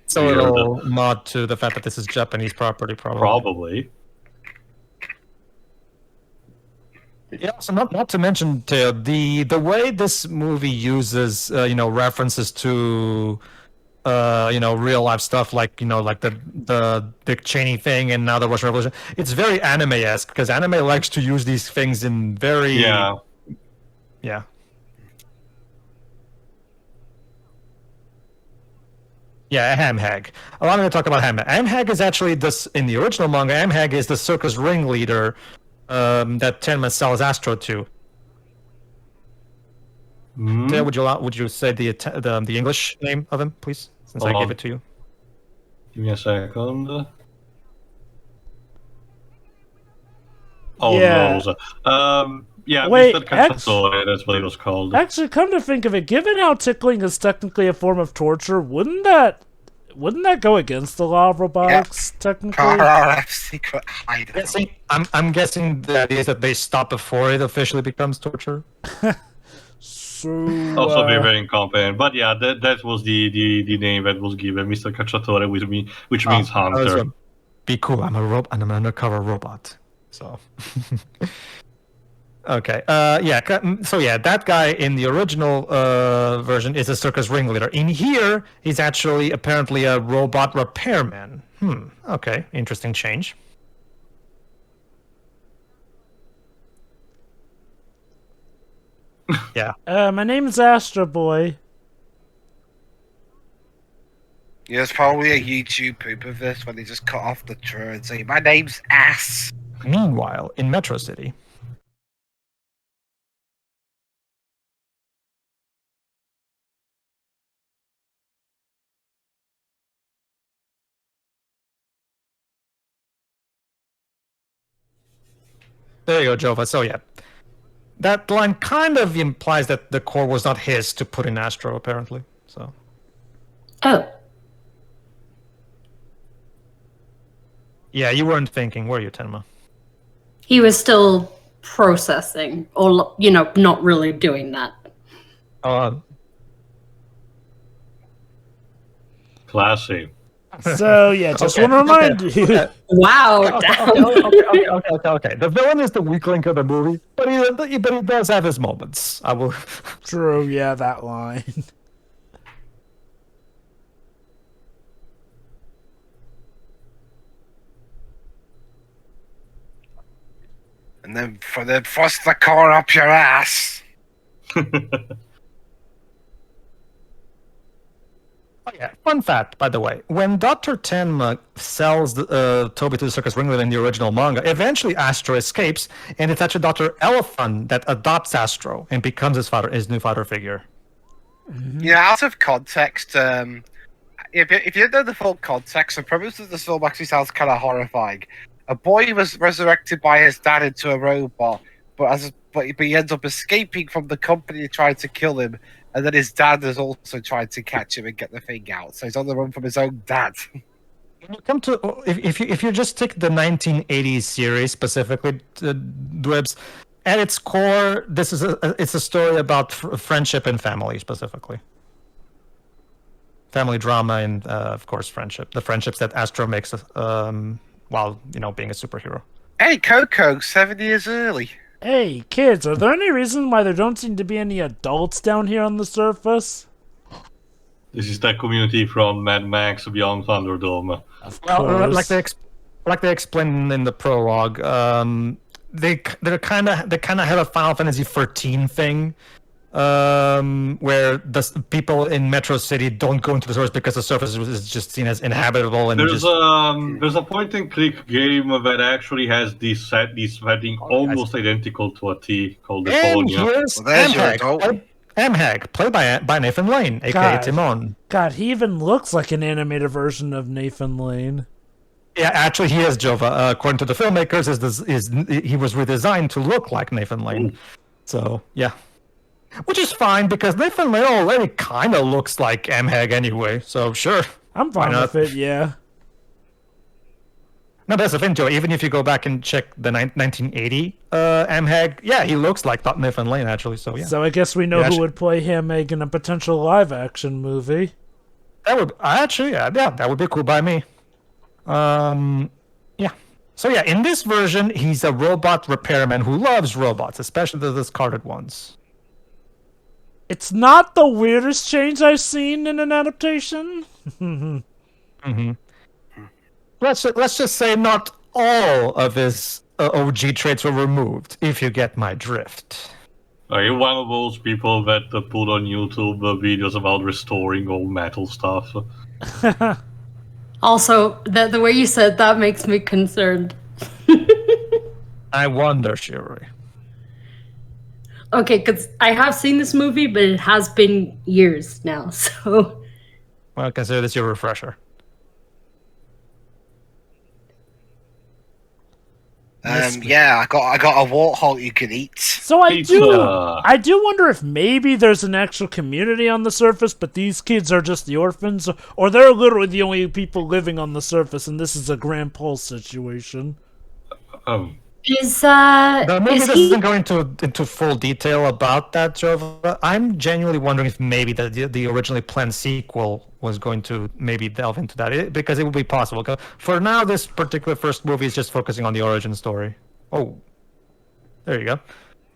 It's a little nod to the fact that this is Japanese property, probably. Probably. Yeah, so not to mention, Teo, the way this movie uses references to real life stuff like the Dick Cheney thing and now the Russian Revolution. It's very anime-esque because anime likes to use these things in very Yeah. Yeah, Hamhag. Allow me to talk about Hamhag. Hamhag is actually this in the original manga. Hamhag is the circus ringleader that Tenma sells Astro to. Hmm? Teo, would you say the English name of him, please? Since I Hold gave on. it to you. Give me a second. Oh Yeah. no. Yeah, Wait, Mr. Cacciatore, that's what it was called. Actually, come to think of it, given how tickling is technically a form of torture, wouldn't that go against the law of robotics, technically? RRF secret hideout. I'm guessing the idea is that they stop before it officially becomes torture. So, Also be very incompetent. But yeah, that was the name that was given, Mr. Cacciatore, which means hunter. Be cool. I'm a robot, and I'm an undercover robot. So. Okay. So yeah, that guy in the original version is a circus ringleader. In here, he's actually apparently a robot repairman. Okay. Interesting change. Yeah. my name's Astroboy. Yeah, there's probably a YouTube poop of this when they just cut off the true and say, "My name's Ass." Meanwhile, in Metro City. There you go, Jova. So yeah, that line kind of implies that the core was not his to put in Astro, apparently. So Oh, yeah, you weren't thinking, were you, Tenma? he was still processing, or not really doing that. Classy. So yeah, just want to remind you. Wow. Okay. The villain is the weak link of the movie, but he does have his moments. I will. True, yeah, that line. And then for the thrust the core up your ass. Oh, yeah. Fun fact, by the way, when Dr. Tenma sells Toby to the Circus Ringleader in the original manga, eventually Astro escapes, and it's actually Dr. Elephant that adopts Astro and becomes his new father figure. Yeah, out of context, if you know the full context, the premise of the film actually sounds kind of horrifying. A boy was resurrected by his dad into a robot, but he ends up escaping from the company trying to kill him, and then his dad is also trying to catch him and get the thing out. So he's on the run from his own dad. When you come to if you just take the 1980s series specifically, Dwebs, at its core, it's a story about friendship and family specifically. Family drama and of course friendship. The friendships that Astro makes while being a superhero. Hey, Coco, 7 years early. Hey, kids, are there any reason why there don't seem to be any adults down here on the surface? This is that community from Mad Max Beyond Thunderdome. Of Well, course. like they explained in the prologue, they kind of have a Final Fantasy 13 thing, where the people in Metro City don't go into the surface because the surface is just seen as inhabitable and There's a point-and-click game that actually has this setting almost identical to a T called the And Polonia. here's Well, there's your adult. Mhag, played by Nathan Lane, aka God. Timon. God, he even looks like an animated version of Nathan Lane. Yeah, actually, he is Jova. According to the filmmakers, he was redesigned to look like Nathan Lane. Ooh. So yeah, which is fine because Nathan Lane already kind of looks like Mhag anyway. So sure. I'm fine Why with not? it, yeah. No, that's the thing, Joe. Even if you go back and check the 1980 Mhag, yeah, he looks like Nathan Lane actually. So yeah, So I guess we know Yeah, who would play him in a potential live-action movie. that would actually, yeah, that would be cool by me. Yeah. So yeah, in this version, he's a robot repairman who loves robots, especially the discarded ones. It's not the weirdest change I've seen in an adaptation. Let's just say not all of his OG traits were removed, if you get my drift. Are you one of those people that put on YouTube videos about restoring old metal stuff? Also, the way you said that makes me concerned. I wonder, Shuri. Okay, because I have seen this movie, but it has been years now, so... Well, consider this your refresher. Yeah, I got a warthog you can eat. So I Pizza. do wonder if maybe there's an actual community on the surface, but these kids are just the orphans, or they're literally the only people living on the surface, and this is a Grand Pulse situation. The movie Is doesn't go into full detail about that, Jova. I'm genuinely wondering if maybe the originally planned sequel was going to maybe delve into that, because it would be possible. For now, this particular first movie is just focusing on the origin story. Oh, there you go.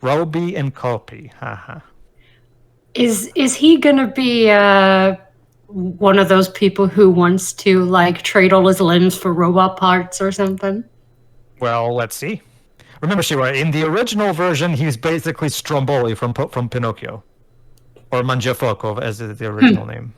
Roby and Kopi. Haha. Is he gonna be one of those people who wants to like trade all his limbs for robot parts or something? Well, let's see. Remember, Shira, in the original version, he's basically Stromboli from Pinocchio, or Mangiafoco, as is the original name.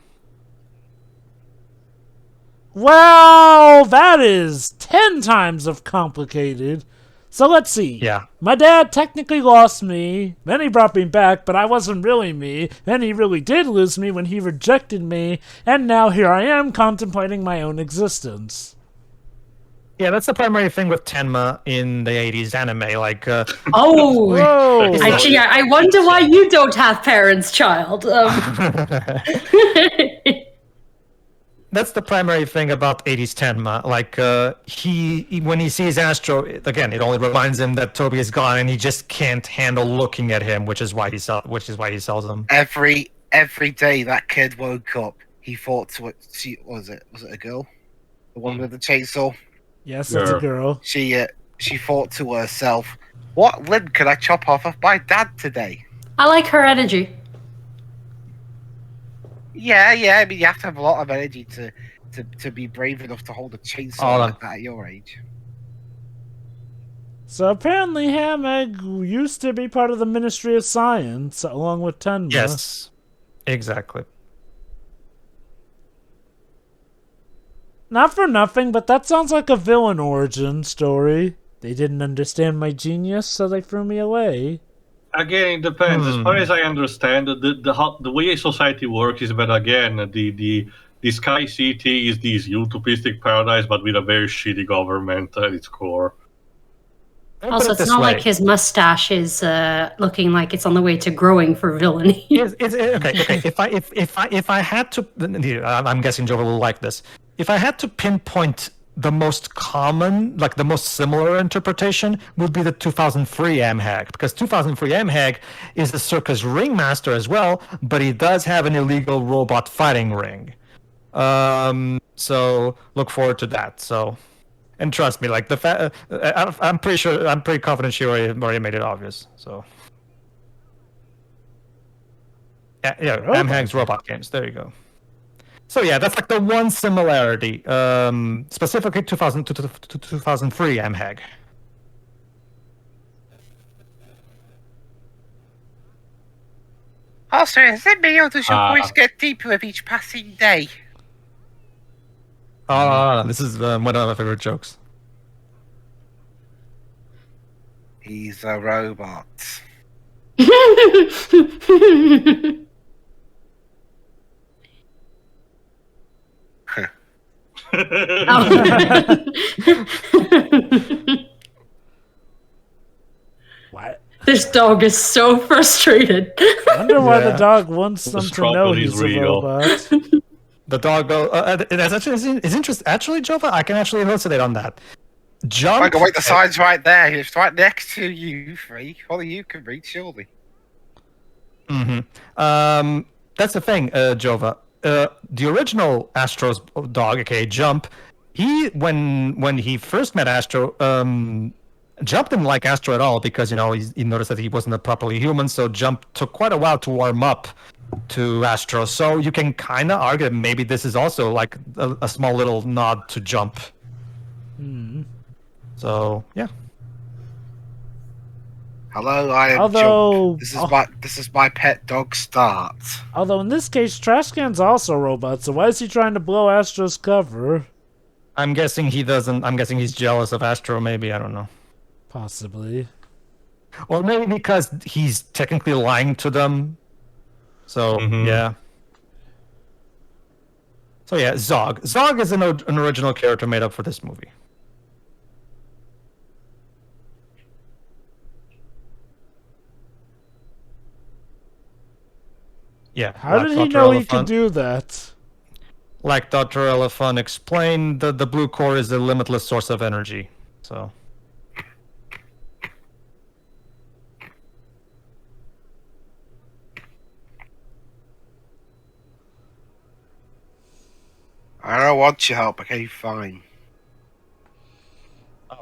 Well, that is 10 times of complicated. So let's see. Yeah. My dad technically lost me, then he brought me back, but I wasn't really me, then he really did lose me when he rejected me, and now here I am contemplating my own existence. Yeah, that's the primary thing with Tenma in the 80s anime. Like, Oh, Whoa! actually, I wonder why you don't have parents, child. that's the primary thing about 80s Tenma. Like, when he sees Astro, again, it only reminds him that Toby is gone, and he just can't handle looking at him, which is why he sells him. Every day that kid woke up, he thought to it. Was it a girl? The one with the chainsaw. Yes, that's a Yeah. girl. She thought to herself, "What limb could I chop off of my dad today?" I like her energy. Yeah. I mean, you have to have a lot of energy to be brave enough to hold a chainsaw Hold like on. that at your age. So apparently Hameg used to be part of the Ministry of Science, along with Tenma. Yes, exactly. Not for nothing, but that sounds like a villain origin story. They didn't understand my genius, so they threw me away. Again, it depends. As far as I understand, the way society works is that again the Sky City is this utopistic paradise, but with a very shitty government at its core. Let me put Also, it it's this not way. like his mustache is looking like it's on the way to growing for villainy. Okay. If I had to, I'm guessing Jova will like this. If I had to pinpoint the most common, like the most similar interpretation, would be the 2003 MHAG, because 2003 MHAG is a circus ringmaster as well, but he does have an illegal robot fighting ring. So look forward to that. So, and trust me, like I'm pretty confident she already made it obvious. So. Yeah, Robot MHAG's robot games. There you go. So yeah, that's like the one similarity, specifically 2000 to 2003 MHAG. Also, is it me or does your Ah. voice get deeper with each passing day? Oh, this is one of my favorite jokes. He's a robot. What? This dog is so frustrated. I wonder why the Yeah. dog wants them to struggle know is he's a real. robot. The dog goes. That's actually it's interesting. Actually, Jova, I can actually elucidate on that. Jump. I can wait. The sign's right there. It's right next to you, Freak. Only you can read, surely. That's the thing, Jova. The original Astro's dog, aka Jump, when he first met Astro, Jump didn't like Astro at all because he noticed that he wasn't a properly human. So Jump took quite a while to warm up to Astro. So you can kind of argue that maybe this is also like a small little nod to Jump. So yeah. Hello, I am Although- Jump. This is my pet dog, Start. Although in this case, Trashcan's also a robot, so why is he trying to blow Astro's cover? I'm guessing he doesn't. I'm guessing he's jealous of Astro. Maybe I don't know. Possibly. Or maybe because he's technically lying to them. So yeah. So yeah, Zog. Zog is an original character made up for this movie. Yeah. How like did he Dr. know he Elephant- could do that? Like Dr. Elephant explained, the blue core is a limitless source of energy. So. I don't want your help. Okay, fine.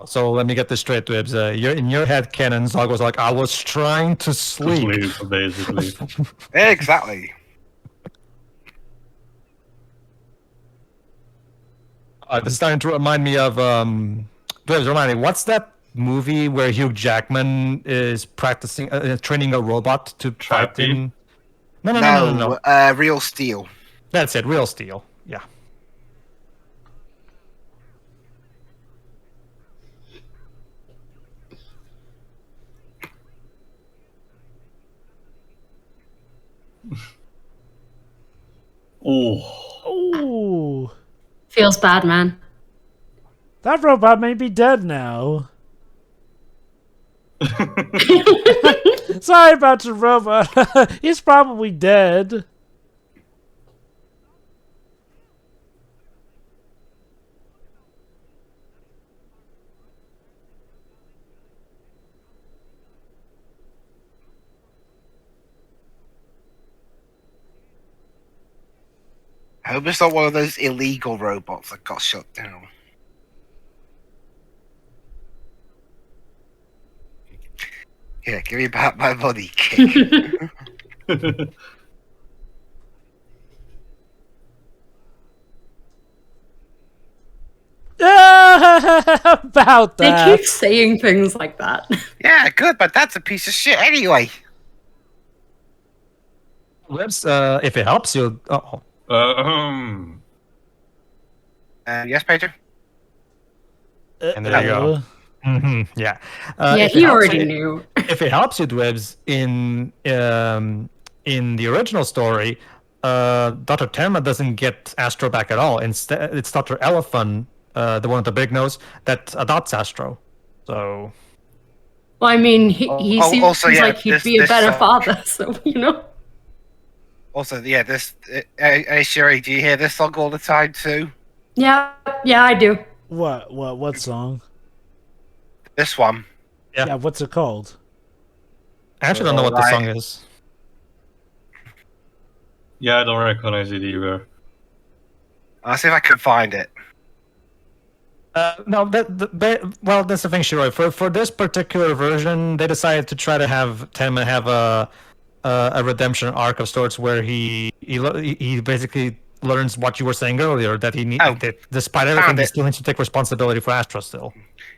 So let me get this straight, Dibs. You're in your head canon. Zog was like, I was trying to sleep. Sleep, basically. Exactly. This is starting to remind me of Dibs, remind me, what's that movie where Hugh Jackman is practicing training a robot to fight Chappie? in? No. Real Steel. That's it, Real Steel. Yeah. Oh, Ooh. Feels bad, man. That robot may be dead now. Sorry about your robot. He's probably dead. I hope it's not one of those illegal robots that got shut down. Yeah, give me back my money, kick. About They that. keep saying things like that. Yeah, good, but that's a piece of shit anyway. Webs, if it helps you. Oh, Yes, Pedro? and there you go. Yeah. Yeah, if it he helps already you- knew. If it helps you, Dwebs, in the original story, Dr. Tenma doesn't get Astro back at all. Instead, it's Dr. Elephant, the one with the big nose, that adopts Astro. So Well, I mean, he seems also, yeah, like he'd this- be a this better song. father, so, you know. Also, yeah, this... Hey, Sherry, do you hear this song all the time, too? Yeah, I do. What song? This one. Yeah. Yeah, what's it called? I actually don't know what the Alright. song is. Yeah, I don't recognize it either. I'll see if I can find it. No, well, that's the thing, Shiroi. For this particular version, they decided to try to have Tenma have a redemption arc of sorts where he basically learns what you were saying earlier, that that despite everything, he it. still needs to take responsibility for Astra still.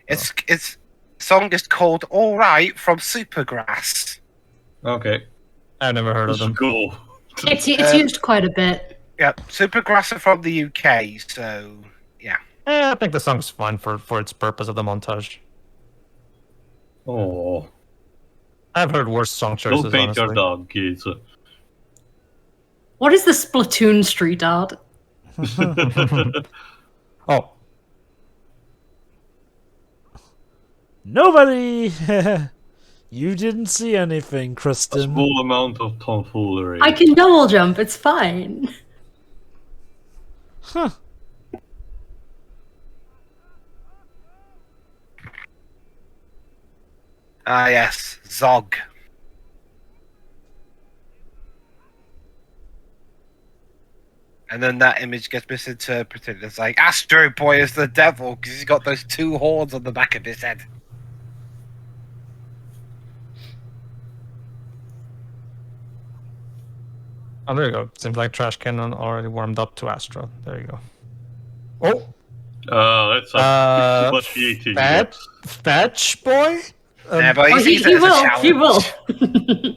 It's song is called "All Right" from Supergrass. Okay. I've never heard of them. Cool. It's used quite a bit. Yeah, Supergrass are from the UK, so yeah. I think the song's fine for its purpose of the montage. Oh. I've heard worse song choices, Don't paint your honestly. dog, kids. What is the Splatoon street art? Oh, Nobody! You didn't see anything, A Kristen. small amount of tomfoolery. I can double jump, it's fine. Huh. Ah, yes, Zog. And then that image gets misinterpreted. It's like Astroboy is the devil because he's got those two horns on the back of his head. oh, there you go. Seems like Trash Cannon already warmed up to Astra. There you go. Oh, That's too much eating. Fetch boy. Yeah, but Oh, he sees he it as a will, challenge. he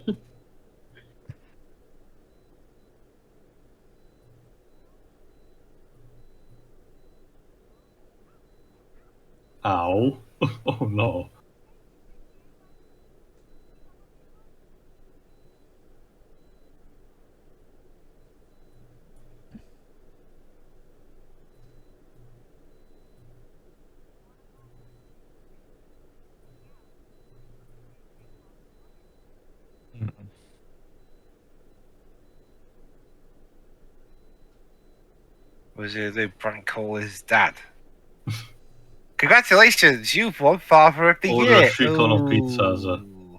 will. Ow. Oh no. Was it the prank call his dad? Congratulations, you've won Father of the Order Year. a shit ton of Ooh. pizzas.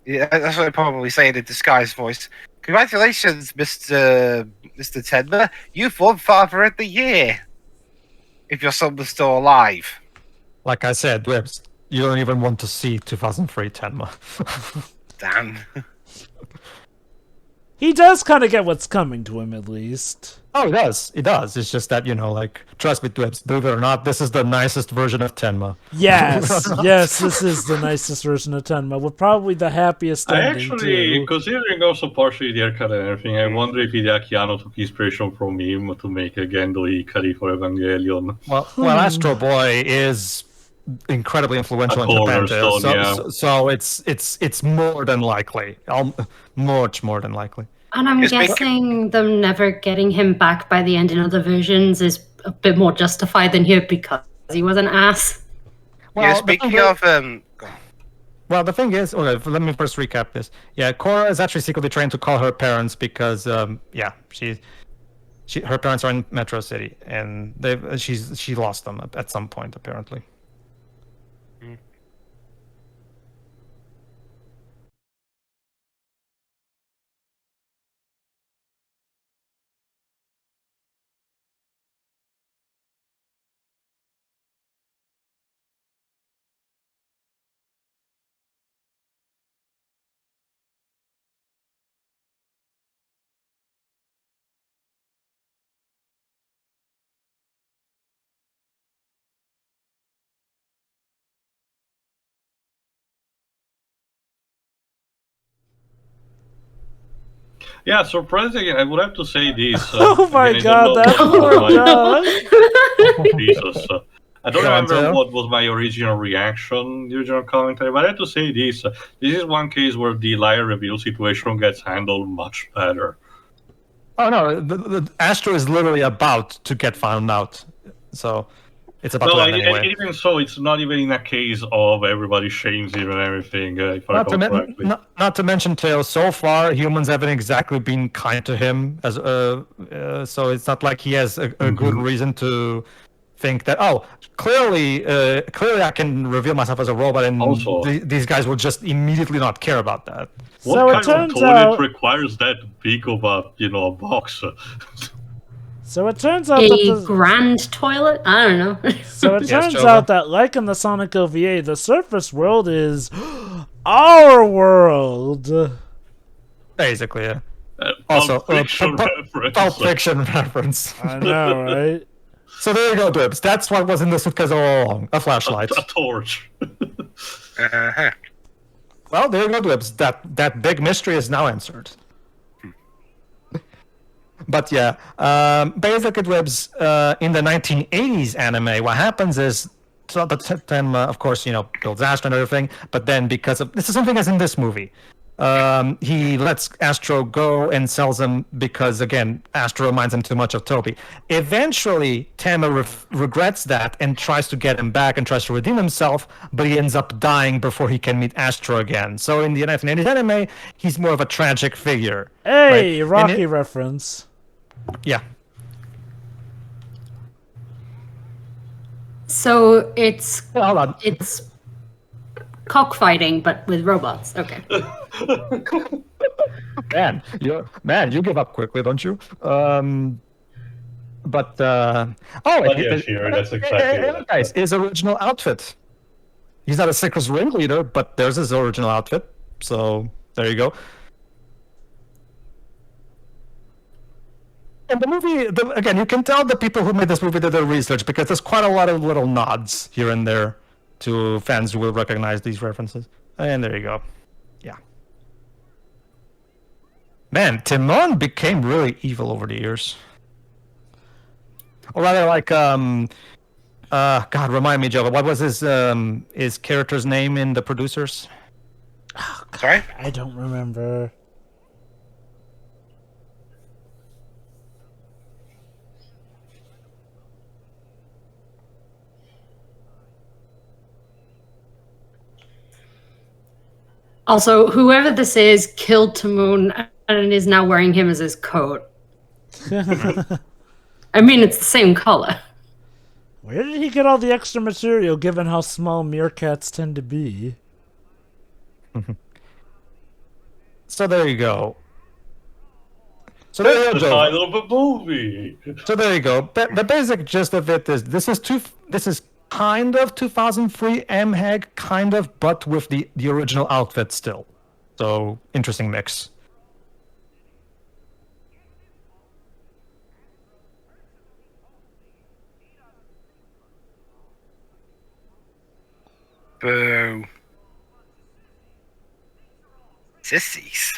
Yeah, that's what I probably say in a disguised voice. Congratulations, Mr. Tenma. You've won Father of the Year. If your son was still alive. Like I said, Webs, you don't even want to see 2003 Tenma. Damn. He does kind of get what's coming to him, at least. Oh, he does. He does. It's just that, like, trust me, Dwebs, believe it or not, this is the nicest version of Tenma. Yes, yes, this is the nicest version of Tenma, with probably the happiest I ending, actually, too. considering also partially the haircut and everything, I wonder if Hideaki Anno took inspiration from him to make a Gendo Ikari for Evangelion. Well, Astro Boy is incredibly influential A in Japan, too, cornerstone, so, yeah. so it's more than likely, much more than likely. And I'm It's big- guessing them never getting him back by the end in other versions is a bit more justified than here because he was an ass. Yeah, Well, the thing speaking is- of go on. Well, the thing is, okay, let me first recap this. Yeah, Cora is actually secretly trying to call her parents because, her parents are in Metro City, and she lost them at some point apparently. Yeah, surprisingly, I would have to say this. Oh my again, I god, don't that know poor what was dog. Jesus. I don't Go on, remember Theo. what was my original reaction, the original commentary, but I have to say this. This is one case where the liar reveal situation gets handled much better. Oh no, the Astro is literally about to get found out, so it's about No, to end anyway. even so, it's not even in a case of everybody shames him and everything, if I Not to, recall correctly. not to mention, Tail, so far humans haven't exactly been kind to him, as so it's not like he has a good reason to think that, clearly I can reveal myself as a robot, and Also- these guys will just immediately not care about that. So What it kind of turns toilet out- requires that big of a box? So it turns out that A the grand toilet? I don't know. So it Yes, turns Jova? out that, like in the Sonic OVA, the surface world is our world. Basically, yeah. Also, Also, fiction reference. Pulp Fiction reference. I know, right? So there you go, Dibs. That's what was in the suitcase all along, a flashlight. A torch. Uh-huh. Well, there you go, Dibs. That big mystery is now answered. But yeah, basically, Dibs, in the 1980s anime, what happens is, so the time, of course, builds Astro and everything, but then because of, this is something as in this movie, he lets Astro go and sells him because, again, Astro reminds him too much of Toby. Eventually, Tama regrets that and tries to get him back and tries to redeem himself, but he ends up dying before he can meet Astro again. So in the 1980s anime, he's more of a tragic figure. Hey, right? Rocky And reference. Yeah. So it's Hold on. cockfighting, but with robots. Okay. Man, you give up quickly, don't you? But yeah, sure, that's exactly it. Guys, his original outfit. He's not a Circus ringleader, but there's his original outfit. So there you go. And the movie, again, you can tell the people who made this movie did their research because there's quite a lot of little nods here and there to fans who will recognize these references. And there you go. Yeah. Man, Timon became really evil over the years. Or rather, like, God, remind me, Jova, what was his character's name in The Producers? Sorry? I don't remember. Also, whoever this is killed Timon and is now wearing him as his coat. I mean, it's the same color. Where did he get all the extra material, given how small meerkats tend to be? So there you go. So there you The go, Jova. title of a movie. So there you go. The basic gist of it is this is kind of 2003 MHEG, kind of, but with the original outfit still. So interesting mix. Boo. Sissies.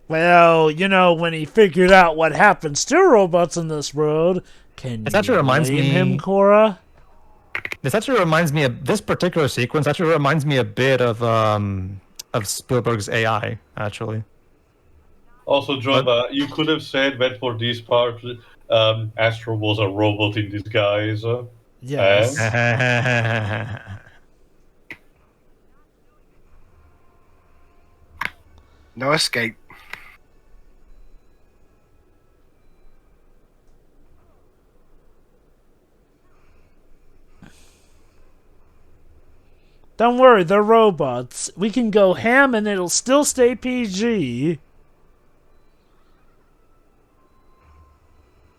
Well, when he figured out what happens to robots in this world, can It you actually reminds blame me- him, Cora? This actually reminds me of this particular sequence. Actually reminds me a bit of Spielberg's AI. Actually, Also, Jova, you could have said that for this part, Astro was a robot in disguise. Yes. No escape. Don't worry, they're robots. We can go ham and it'll still stay PG.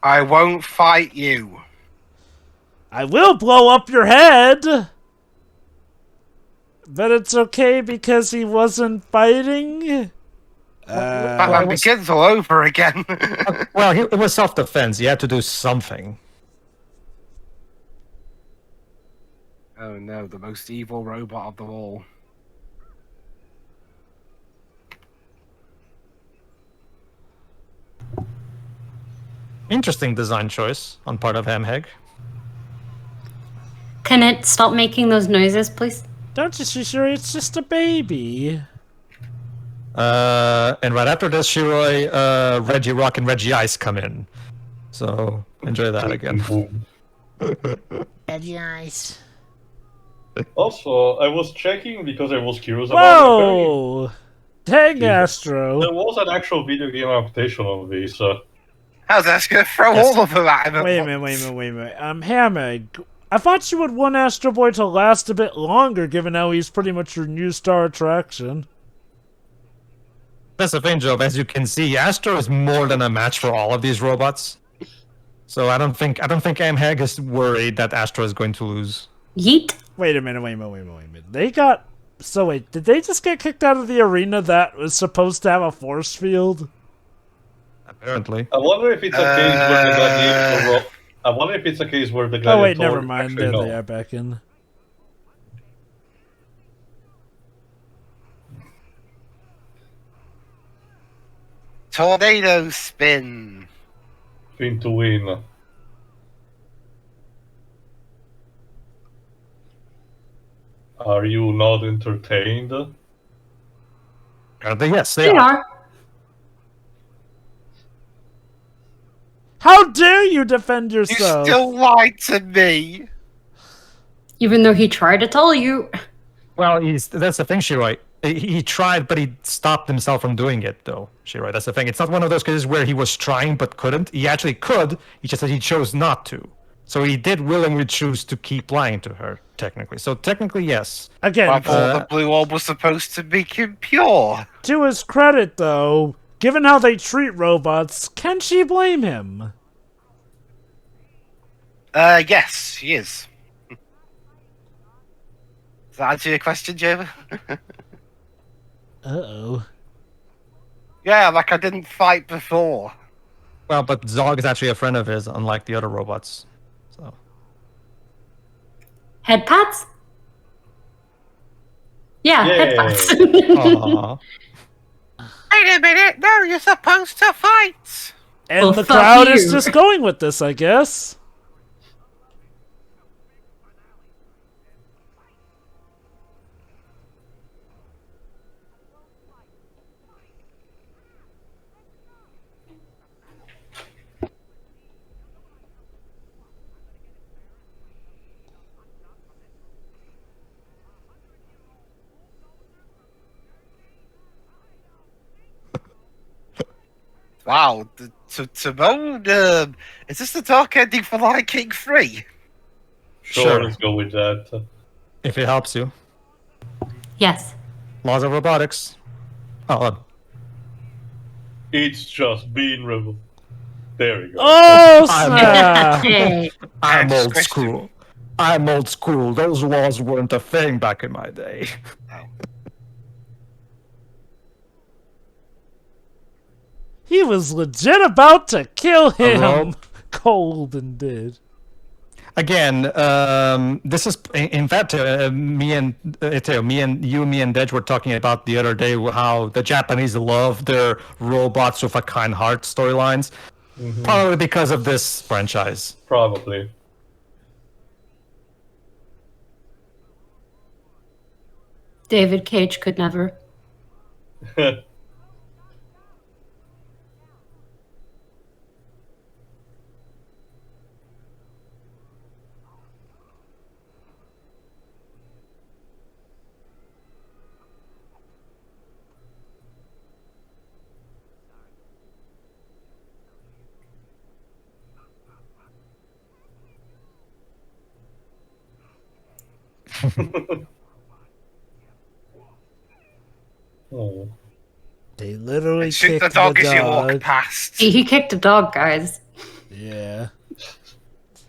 I won't fight you. I will blow up your head! But it's okay because he wasn't fighting? Batman Begins all over again. Well, it was self-defense. He had to do something. Oh no, the most evil robot of them all. Interesting design choice on part of Hamheg. Can it stop making those noises, please? Don't you see, sure it's just a baby? And right after this, Shiroi, Reggie Rock, and Reggie Ice come in. So enjoy that again. Reggie Ice. Also, I was checking because I was curious about it. Whoa! Dang, Astro. There was an actual video game adaptation of this. How's that going to throw all of them at him? Wait a minute. Hammock, I thought you would want Astro Boy to last a bit longer, given how he's pretty much your new star attraction. That's the thing, Job. As you can see, Astro is more than a match for all of these robots. So I don't think Amheg is worried that Astro is going to lose. Yeet. Wait a minute. They got... So wait, did they just get kicked out of the arena that was supposed to have a force field? Apparently. I wonder if it's a case where the gladiator. I wonder if it's a case where the gladiator. Oh wait, never mind. Actually, There no. they are back in. Tornado spin. Fin to win. Are you not entertained? Yes, They are. How dare you defend You yourself? still lied to me. Even though he tried to tell you. Well, that's the thing, Shiroi. He tried, but he stopped himself from doing it, though, Shiroi. That's the thing. It's not one of those cases where he was trying but couldn't. He actually could. He just said he chose not to. So he did willingly choose to keep lying to her, technically. So technically, yes. Again, I thought the blue orb was supposed to be pure. to his credit though, given how they treat robots, can she blame him? Yes, she is. Does that answer your question, Java? Uh-oh. Yeah, like I didn't fight before. Well, but Zog is actually a friend of his, unlike the other robots. So Head pats? Yeah, head Yeah. pats. Aw. Wait a minute, no, you're supposed to fight. And Well, the fuck crowd is you. just going with this, I guess. Wow, Timon, is this the dark ending for Lion King 3? Sure. Let's go with that. If it helps you. Yes. Laws of robotics. Oh, It's just being rebel. There we go. Oh, snap! Hey. I'm Next old question. school. I'm old school. Those laws weren't a thing back in my day. He was legit about to kill him. Hello? Cold and dead. Again, this is in fact me and Dej were talking about the other day how the Japanese love their robots with a kind heart storylines, probably because of this franchise. Probably. David Cage could never. Oh. They literally Shoot kicked the dog as you walk dog. past. He kicked a dog, guys. Yeah.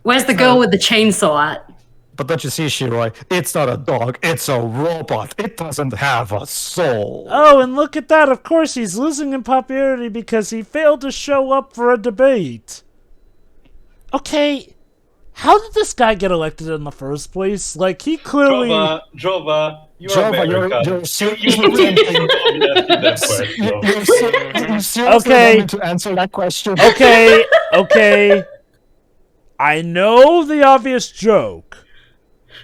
Where's the girl with the chainsaw at? But don't you see, Shiroi? It's not a dog. It's a robot. It doesn't have a soul. Oh, and look at that. Of course, he's losing in popularity because he failed to show up for a debate. Okay, how did this guy get elected in the first place? Like, he clearly... Jova, you're Jova, American. you're You seriously that question. you seriously Okay. want me to answer that question? Okay. I know the obvious joke,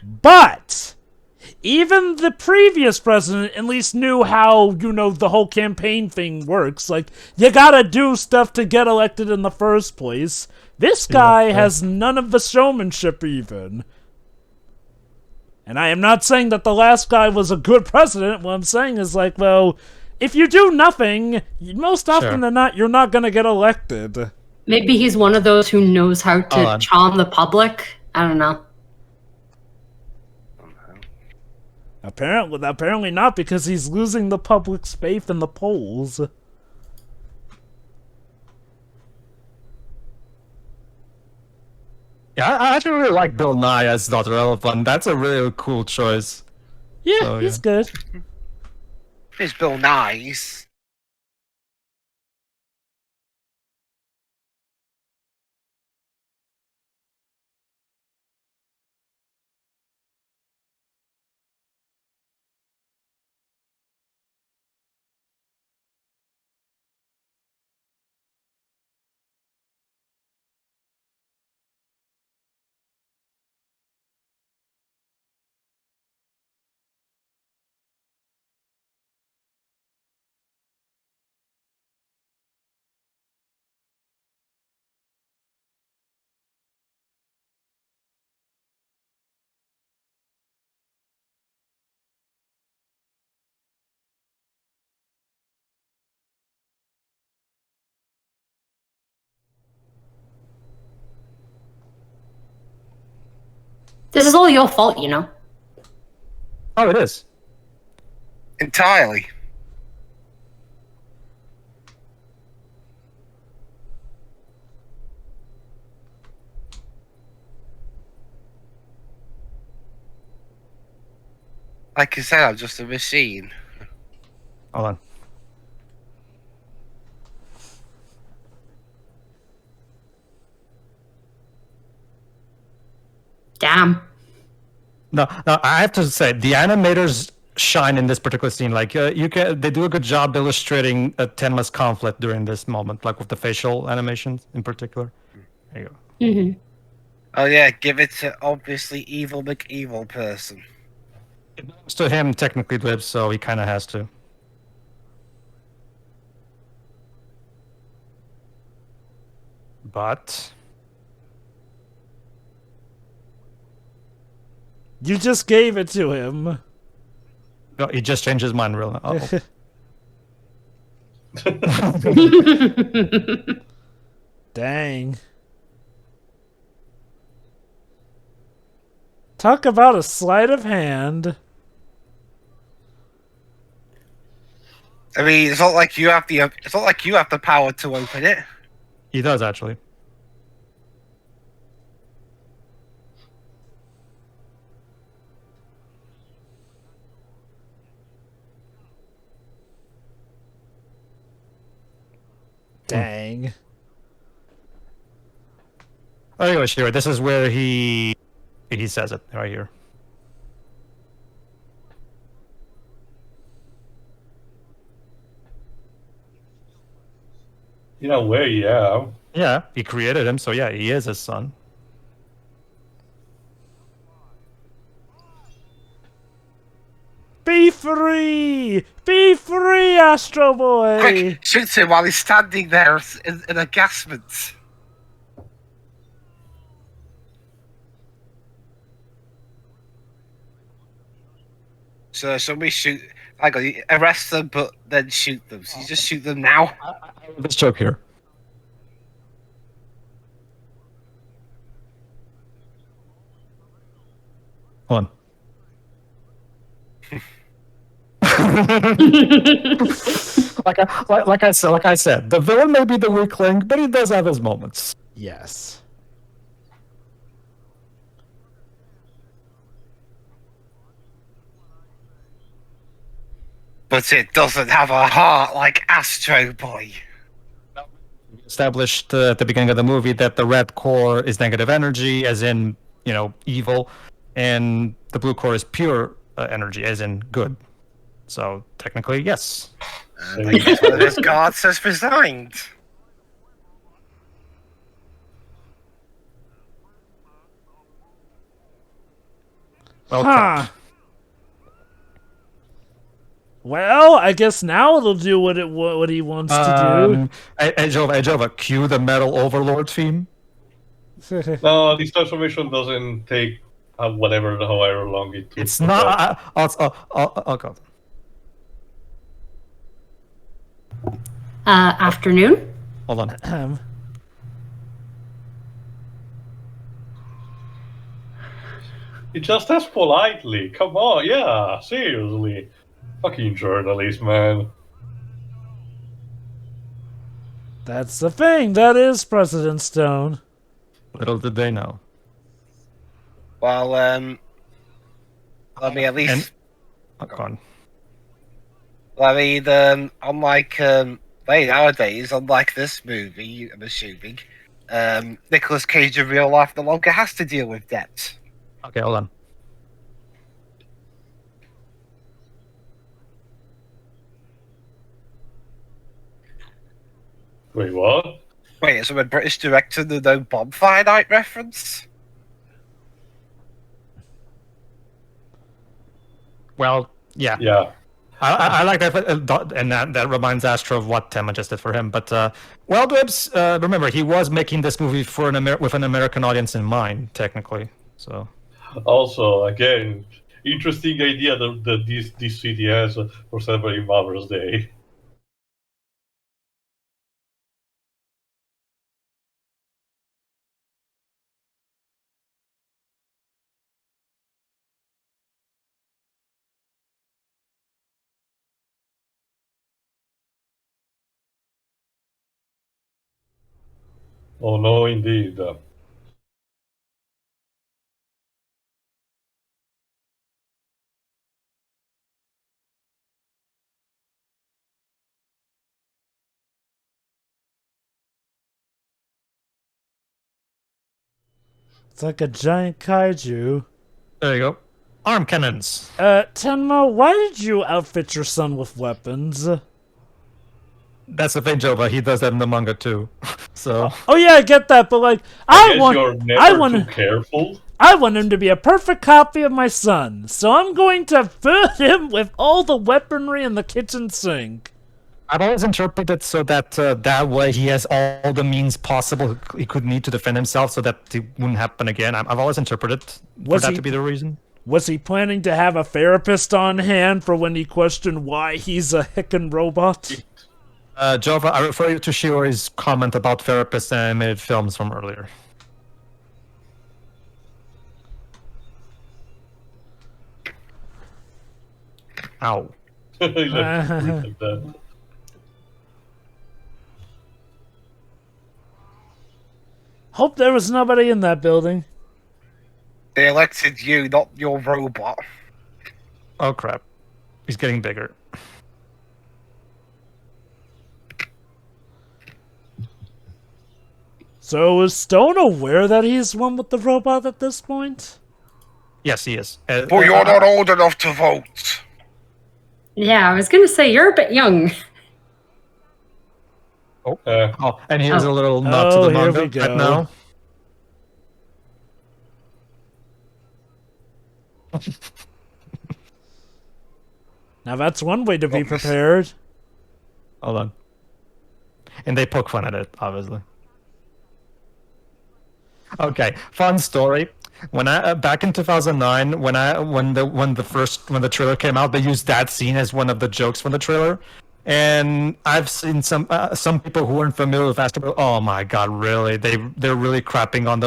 but even the previous president at least knew how, the whole campaign thing works. Like, you gotta do stuff to get elected in the first place. This guy has none of the showmanship even. And I am not saying that the last guy was a good president. What I'm saying is, like, well, if you do nothing, most often than not, you're not gonna get elected. Maybe he's one of those who knows how to charm the public. I don't know. Apparently not, because he's losing the public's faith in the polls. Yeah, I actually really like Bill Nye as Dr. Elephant. That's a really cool choice. Yeah, So, he's good. It's Bill Nice. This is all your fault, you know. Oh, it is. Entirely. Like I said, I'm just a machine. Hold on. Damn. No, I have to say the animators shine in this particular scene. Like they do a good job illustrating Tenma's conflict during this moment, like with the facial animations in particular. There you go. Mm-hmm. Oh yeah, give it to obviously evil McEvil person. It belongs to him technically, Dwib, so he kind of has to. But You just gave it to him. no, he just changed his mind. Real. Uh-oh. Dang. Talk about a sleight of hand. I mean, it's not like you have the power to open it. He does actually. Dang. Anyway, Shira, this is where he says it right here. In a way, yeah. Yeah, he created him, so yeah, he is his son. Be free! Be free, Astroboy! Quick, shoot him while he's standing there in a gasment. So we shoot. I got you arrest them, but then shoot them. So you just shoot them now. This joke here. Hold on. like I said, the villain may be the weak link, but he does have his moments. Yes. But it doesn't have a heart like Astroboy. Established at the beginning of the movie that the red core is negative energy, as in, evil, and the blue core is pure energy, as in good. So technically, yes. And I guess one of his guards has resigned. Well, Huh. Well, I guess now it'll do what he wants to Jova, cue the Metal Overlord theme. do. No, this transformation doesn't take however long it took. It's not. I'll go. Afternoon. Hold on. It just asked politely. Come on, yeah, seriously. Fucking journalist, man. That's the thing. That is President Stone. Little did they know. Well, let me at least. Go on. I mean, unlike nowadays, unlike this movie, I'm assuming, Nicolas Cage in real life no longer has to deal with debt. Okay, hold on. Wait, what? Wait, is there a British director the no Bonfire Night reference? Well, yeah. Yeah. I like that, and that reminds Astro of what Tema just did for him. But Dibs, remember, he was making this movie for with an American audience in mind, technically. So. Also, again, interesting idea that this city has for celebrating Mother's Day. Oh no, indeed. It's like a giant kaiju. There you go. Arm cannons. Tenma, why did you outfit your son with weapons? That's the thing, Jova. He does that in the manga too. So. Oh yeah, I get that, but like, I guess you're never too careful. I want him to be a perfect copy of my son, so I'm going to fill him with all the weaponry in the kitchen sink. I've always interpreted so that that way he has all the means possible he could need to defend himself, so that it wouldn't happen again. I've always interpreted for that to be the reason. Was he planning to have a therapist on hand for when he questioned why he's a heckin' robot? Jova, I refer you to Shiori's comment about therapists and animated films from earlier. Ow. Like that. Hope there was nobody in that building. They elected you, not your robot. Oh crap. He's getting bigger. So is Stone aware that he's one with the robot at this point? Yes, he is. But you're not old enough to vote. Yeah, I was gonna say you're a bit young. And here's a little nod to the manga right now. Now that's one way to be prepared. Hold on. And they poke fun at it, obviously. Okay, fun story. When I back in 2009, when the trailer came out, they used that scene as one of the jokes from the trailer. And I've seen some people who aren't familiar with Astroboy. Oh my God, really? They're really crapping on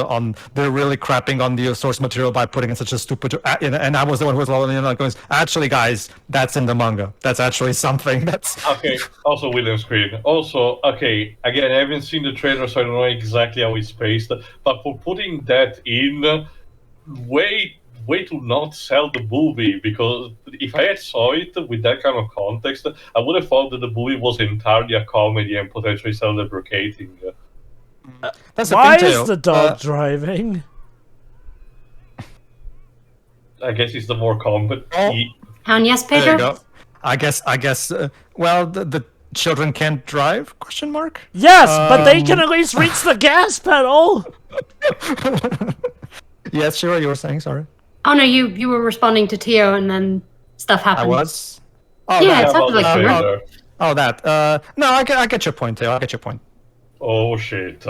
the source material by putting in such a stupid. And I was the one who was going, actually, guys, that's in the manga. That's actually something. That's Okay. Also, William Screen. Also, okay. Again, I haven't seen the trailer, so I don't know exactly how it's paced. But for putting that in, way to not sell the movie, because if I had saw it with that kind of context, I would have thought that the movie was entirely a comedy and potentially self-deprecating. that's Why the thing is too. the dog driving? I guess it's the more comedy. And yes, There you Pedro? go. I guess. Well, the children can't drive? Question mark. Yes, but they can at least reach the gas pedal. Yes, sure. You were saying sorry. Oh no, you were responding to Tio and then stuff I happened. was. Oh, Yeah, that. it sounded about the like you were. trailer. Oh, that. No, I get your point, Theo. I get your point. Oh shit.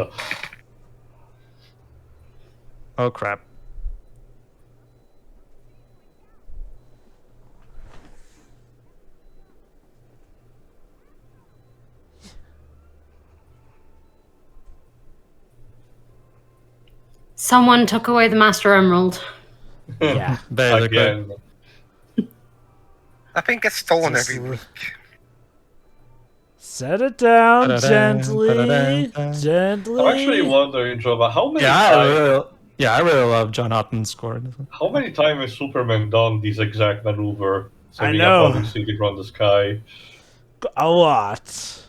Oh crap. Someone took away the Master Emerald. Yeah. Basically. Again. I think it's stolen Just every week. Set it down Ta-da-da, gently, ta-da-da. gently. I'm actually wondering, Joe, about how many I really love John Otten's score. how many times has Superman done this exact maneuver? Sending know. a falling city around the sky. A lot.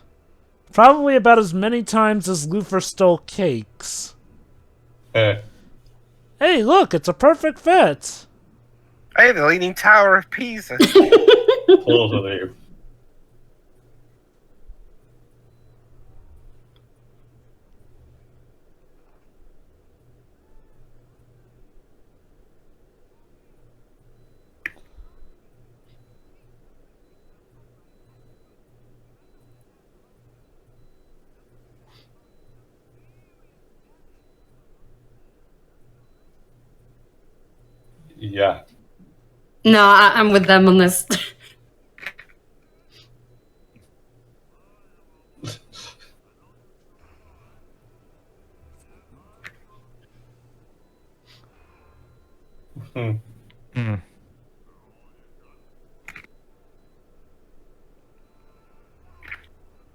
Probably about as many times as Luthor stole cakes. Eh. Hey, look, it's a perfect fit. Hey, the Leaning Tower of Pisa. Totally. Yeah. No, I'm with them on this.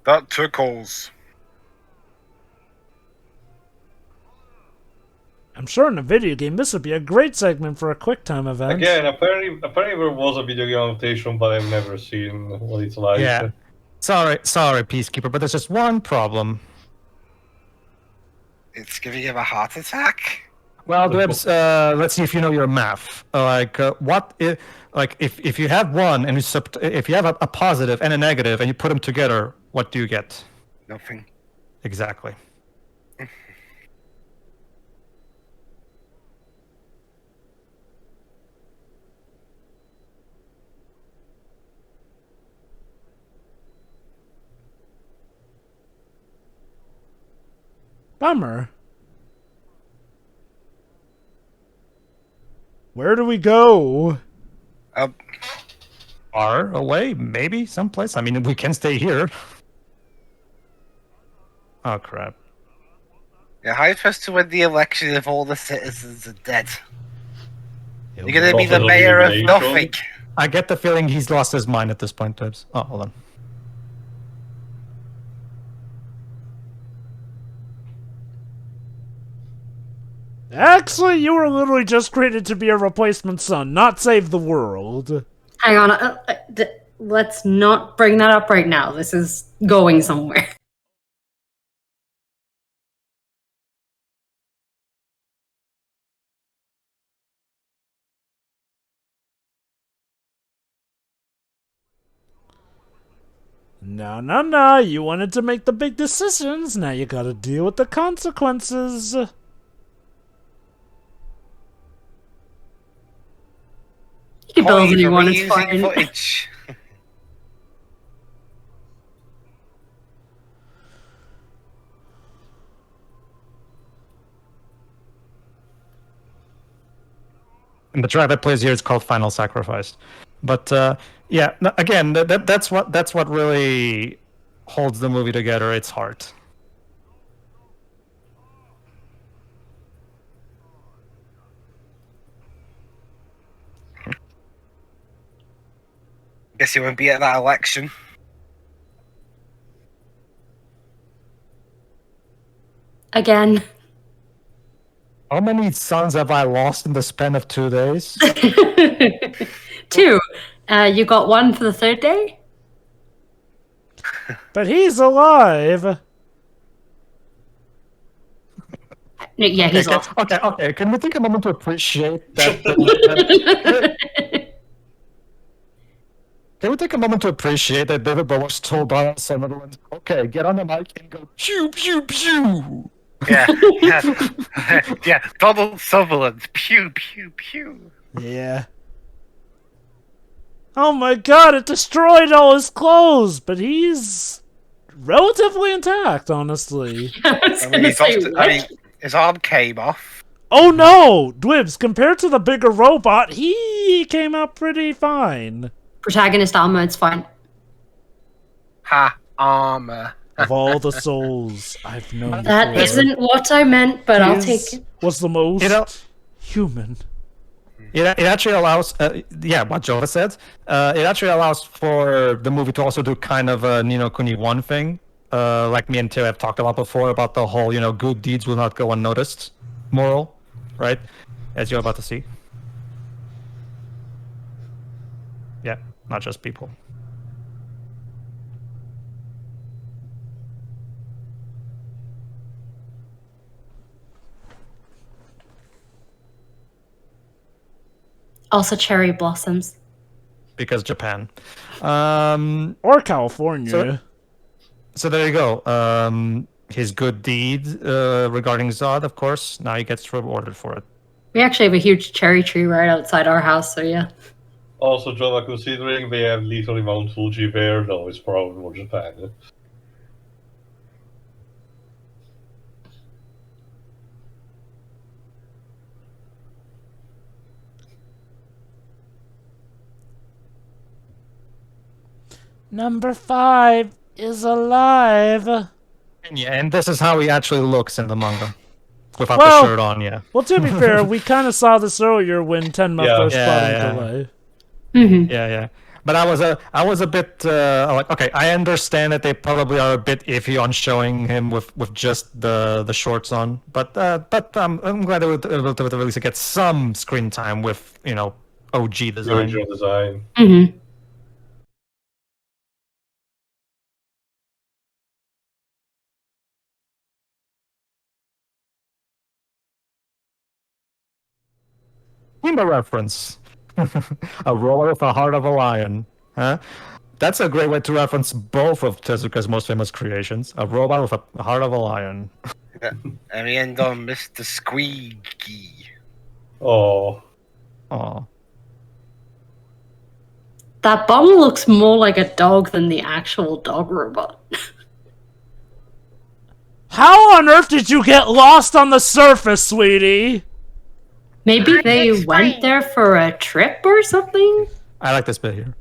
That tickles. I'm sure in a video game this would be a great segment for a QuickTime event. Again, apparently there was a video game adaptation, but I've never seen what it's like. Yeah. Sorry, Peacekeeper, but there's just one problem. It's giving him a heart attack. Well, Dwebs, let's see if you know your math. If you have one and if you have a positive and a negative and you put them together, what do you get? Nothing. Exactly. Bummer. Where do we go? Far away, maybe someplace. I mean, we can stay here. Oh crap! Yeah, how are you supposed to win the election if all the citizens are dead? He'll You're gonna be the Profit mayor of elimination. nothing. I get the feeling he's lost his mind at this point, Dwebs. Oh, hold on. Actually, you were literally just created to be a replacement son, not save the world. Hang on, let's not bring that up right now. This is going somewhere. No, you wanted to make the big decisions, now you gotta deal with the consequences. You can build Point for anyone, it's reusing fine. footage. And the track that plays here is called Final Sacrifice. But Yeah, again, that's what really holds the movie together. It's heart. Guess he won't be at that election. Again. How many sons have I lost in the span of 2 days? 2. You got one for the third day? But he's alive. Yeah, he's off. Okay. Can we take a moment to appreciate that? Can we take a moment to appreciate that David Bowie was told by Sutherland, okay, get on the mic and go pew pew pew. Yeah. Yeah. Donald Sutherland. Pew, pew, pew. Yeah. Oh my god, it destroyed all his clothes, but he's relatively intact, honestly. His arm came off. Oh no! Dwibs, compared to the bigger robot, he came out pretty fine. Protagonist armor, it's fine. Ha, armor. Of all the souls I've known. That before, isn't what I meant, but I'll take it. was the most human. It actually allows, what Jova said. It actually allows for the movie to also do kind of a Ni no Kuni 1 thing. Like me and Theo have talked about before, about the whole, good deeds will not go unnoticed moral, right? As you're about to see. Yeah, not just people. Also cherry blossoms. Because Japan. Or California. So there you go. His good deed regarding Zod, of course. Now he gets rewarded for it. We actually have a huge cherry tree right outside our house, so yeah. Also, Jova, considering they have literally Mount Fuji there, no, it's probably more Japan. Number 5 is alive. And this is how he actually looks in the manga. Without Well- the shirt on, yeah. Well, to be fair, we kind of saw this earlier when Tenma Yeah. first brought Yeah. him to life. Mm-hmm. Yeah. But I was a bit like, okay, I understand that they probably are a bit iffy on showing him with just the shorts on, but I'm glad they were able to at least get some screen time with OG The design. original design. Mm-hmm. Humor reference. A roller with a heart of a lion, huh? That's a great way to reference both of Tezuka's most famous creations. A robot with a heart of a lion. And we end on Mr. Squeaky. Oh. Aw. That bottle looks more like a dog than the actual dog robot. How on earth did you get lost on the surface, sweetie? Maybe they Explain. went there for a trip or something? I like this bit here.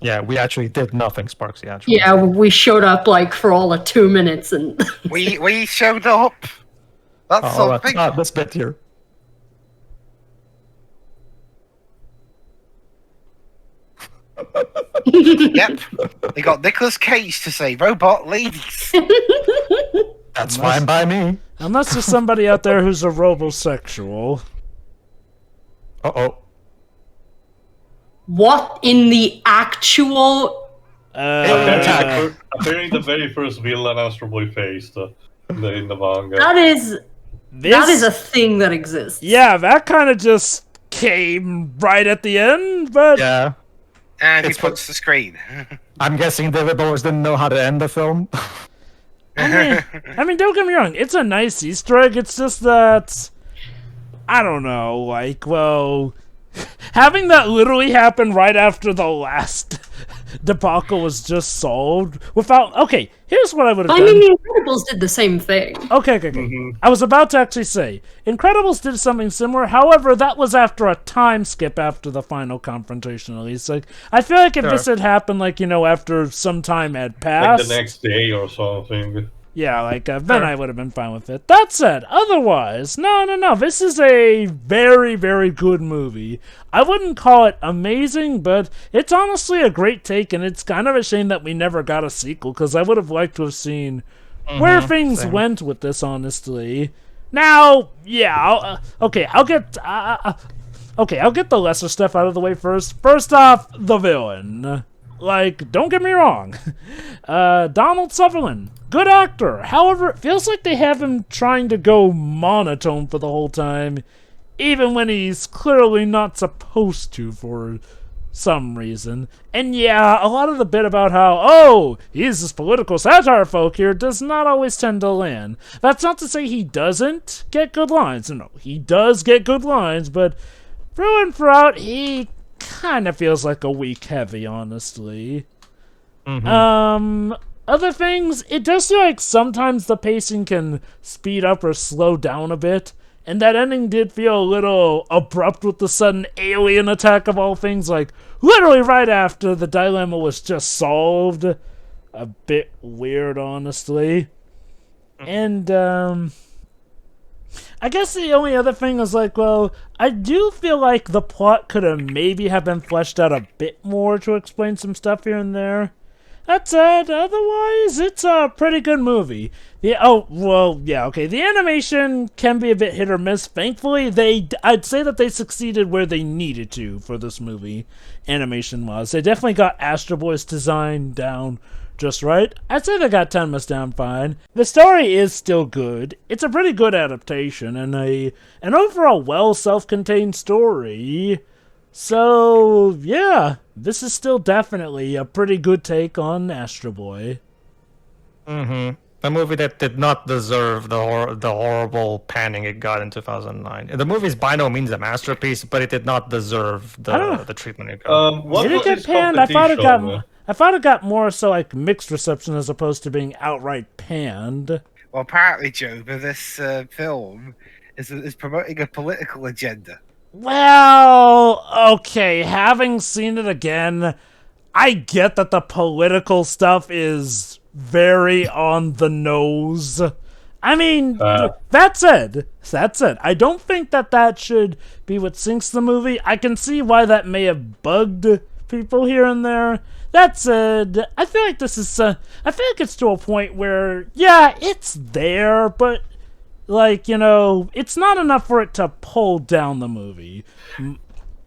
Yeah, we actually did nothing, Sparksy, actually. Yeah, we showed up for all of 2 minutes and We showed up. That's Oh, something. this bit here. Yep. They got Nicolas Cage to say robot ladies. That's fine by me. Unless there's somebody out there who's a robosexual. Uh-oh. what in the actual... Apparently the very first villain Astroboy faced in the manga. That is a thing that exists. Yeah, that kind of just came right at the end, but... Yeah. And he It's puts the screen. I'm guessing David Bowers didn't know how to end the film. I mean, don't get me wrong, it's a nice Easter egg, it's just that... I don't know, having that literally happen right after the last debacle was just solved without... Okay, here's what I would have I done. mean, The Incredibles did the same thing. Okay. I was about to actually say, Incredibles did something similar. However, that was after a time skip after the final confrontation, at least. Like, I feel like if this had happened, like, after some time had passed... Like the next day or something. Yeah, like, then I would have been fine with it. That said, otherwise, no, this is a very, very good movie. I wouldn't call it amazing, but it's honestly a great take, and it's kind of a shame that we never got a sequel, because I would have liked to have seen where things went with this, honestly. Now, yeah, I'll get the lesser stuff out of the way first. First off, the villain. Like, don't get me wrong. Donald Sutherland, good actor. However, it feels like they have him trying to go monotone for the whole time, even when he's clearly not supposed to for some reason. And yeah, a lot of the bit about how, he's this political satire folk here does not always tend to land. That's not to say he doesn't get good lines. No, he does get good lines, but through and throughout, he kind of feels like a weak heavy, honestly. Other things, it does feel like sometimes the pacing can speed up or slow down a bit, and that ending did feel a little abrupt with the sudden alien attack of all things, like literally right after the dilemma was just solved. A bit weird, honestly. And, I guess the only other thing is like, well, I do feel like the plot could have maybe have been fleshed out a bit more to explain some stuff here and there. That said, otherwise, it's a pretty good movie. The animation can be a bit hit or miss. Thankfully, I'd say that they succeeded where they needed to for this movie, animation-wise. They definitely got Astroboy's design down just right. I'd say they got Tenma's down fine. The story is still good. It's a pretty good adaptation and an overall well self-contained story. So, yeah, this is still definitely a pretty good take on Astroboy. A movie that did not deserve the horrible panning it got in 2009. The movie is by no means a masterpiece, but it did not deserve the treatment it got. What Did it was get his panned? I thought it got competition? more so like mixed reception as opposed to being outright panned. Well, apparently, Joe, this film is promoting a political agenda. Well, okay, having seen it again, I get that the political stuff is very on the nose. I mean, that said, I don't think that should be what sinks the movie. I can see why that may have bugged people here and there. That said, I feel like I feel like it's to a point where, yeah, it's there, but like, it's not enough for it to pull down the movie.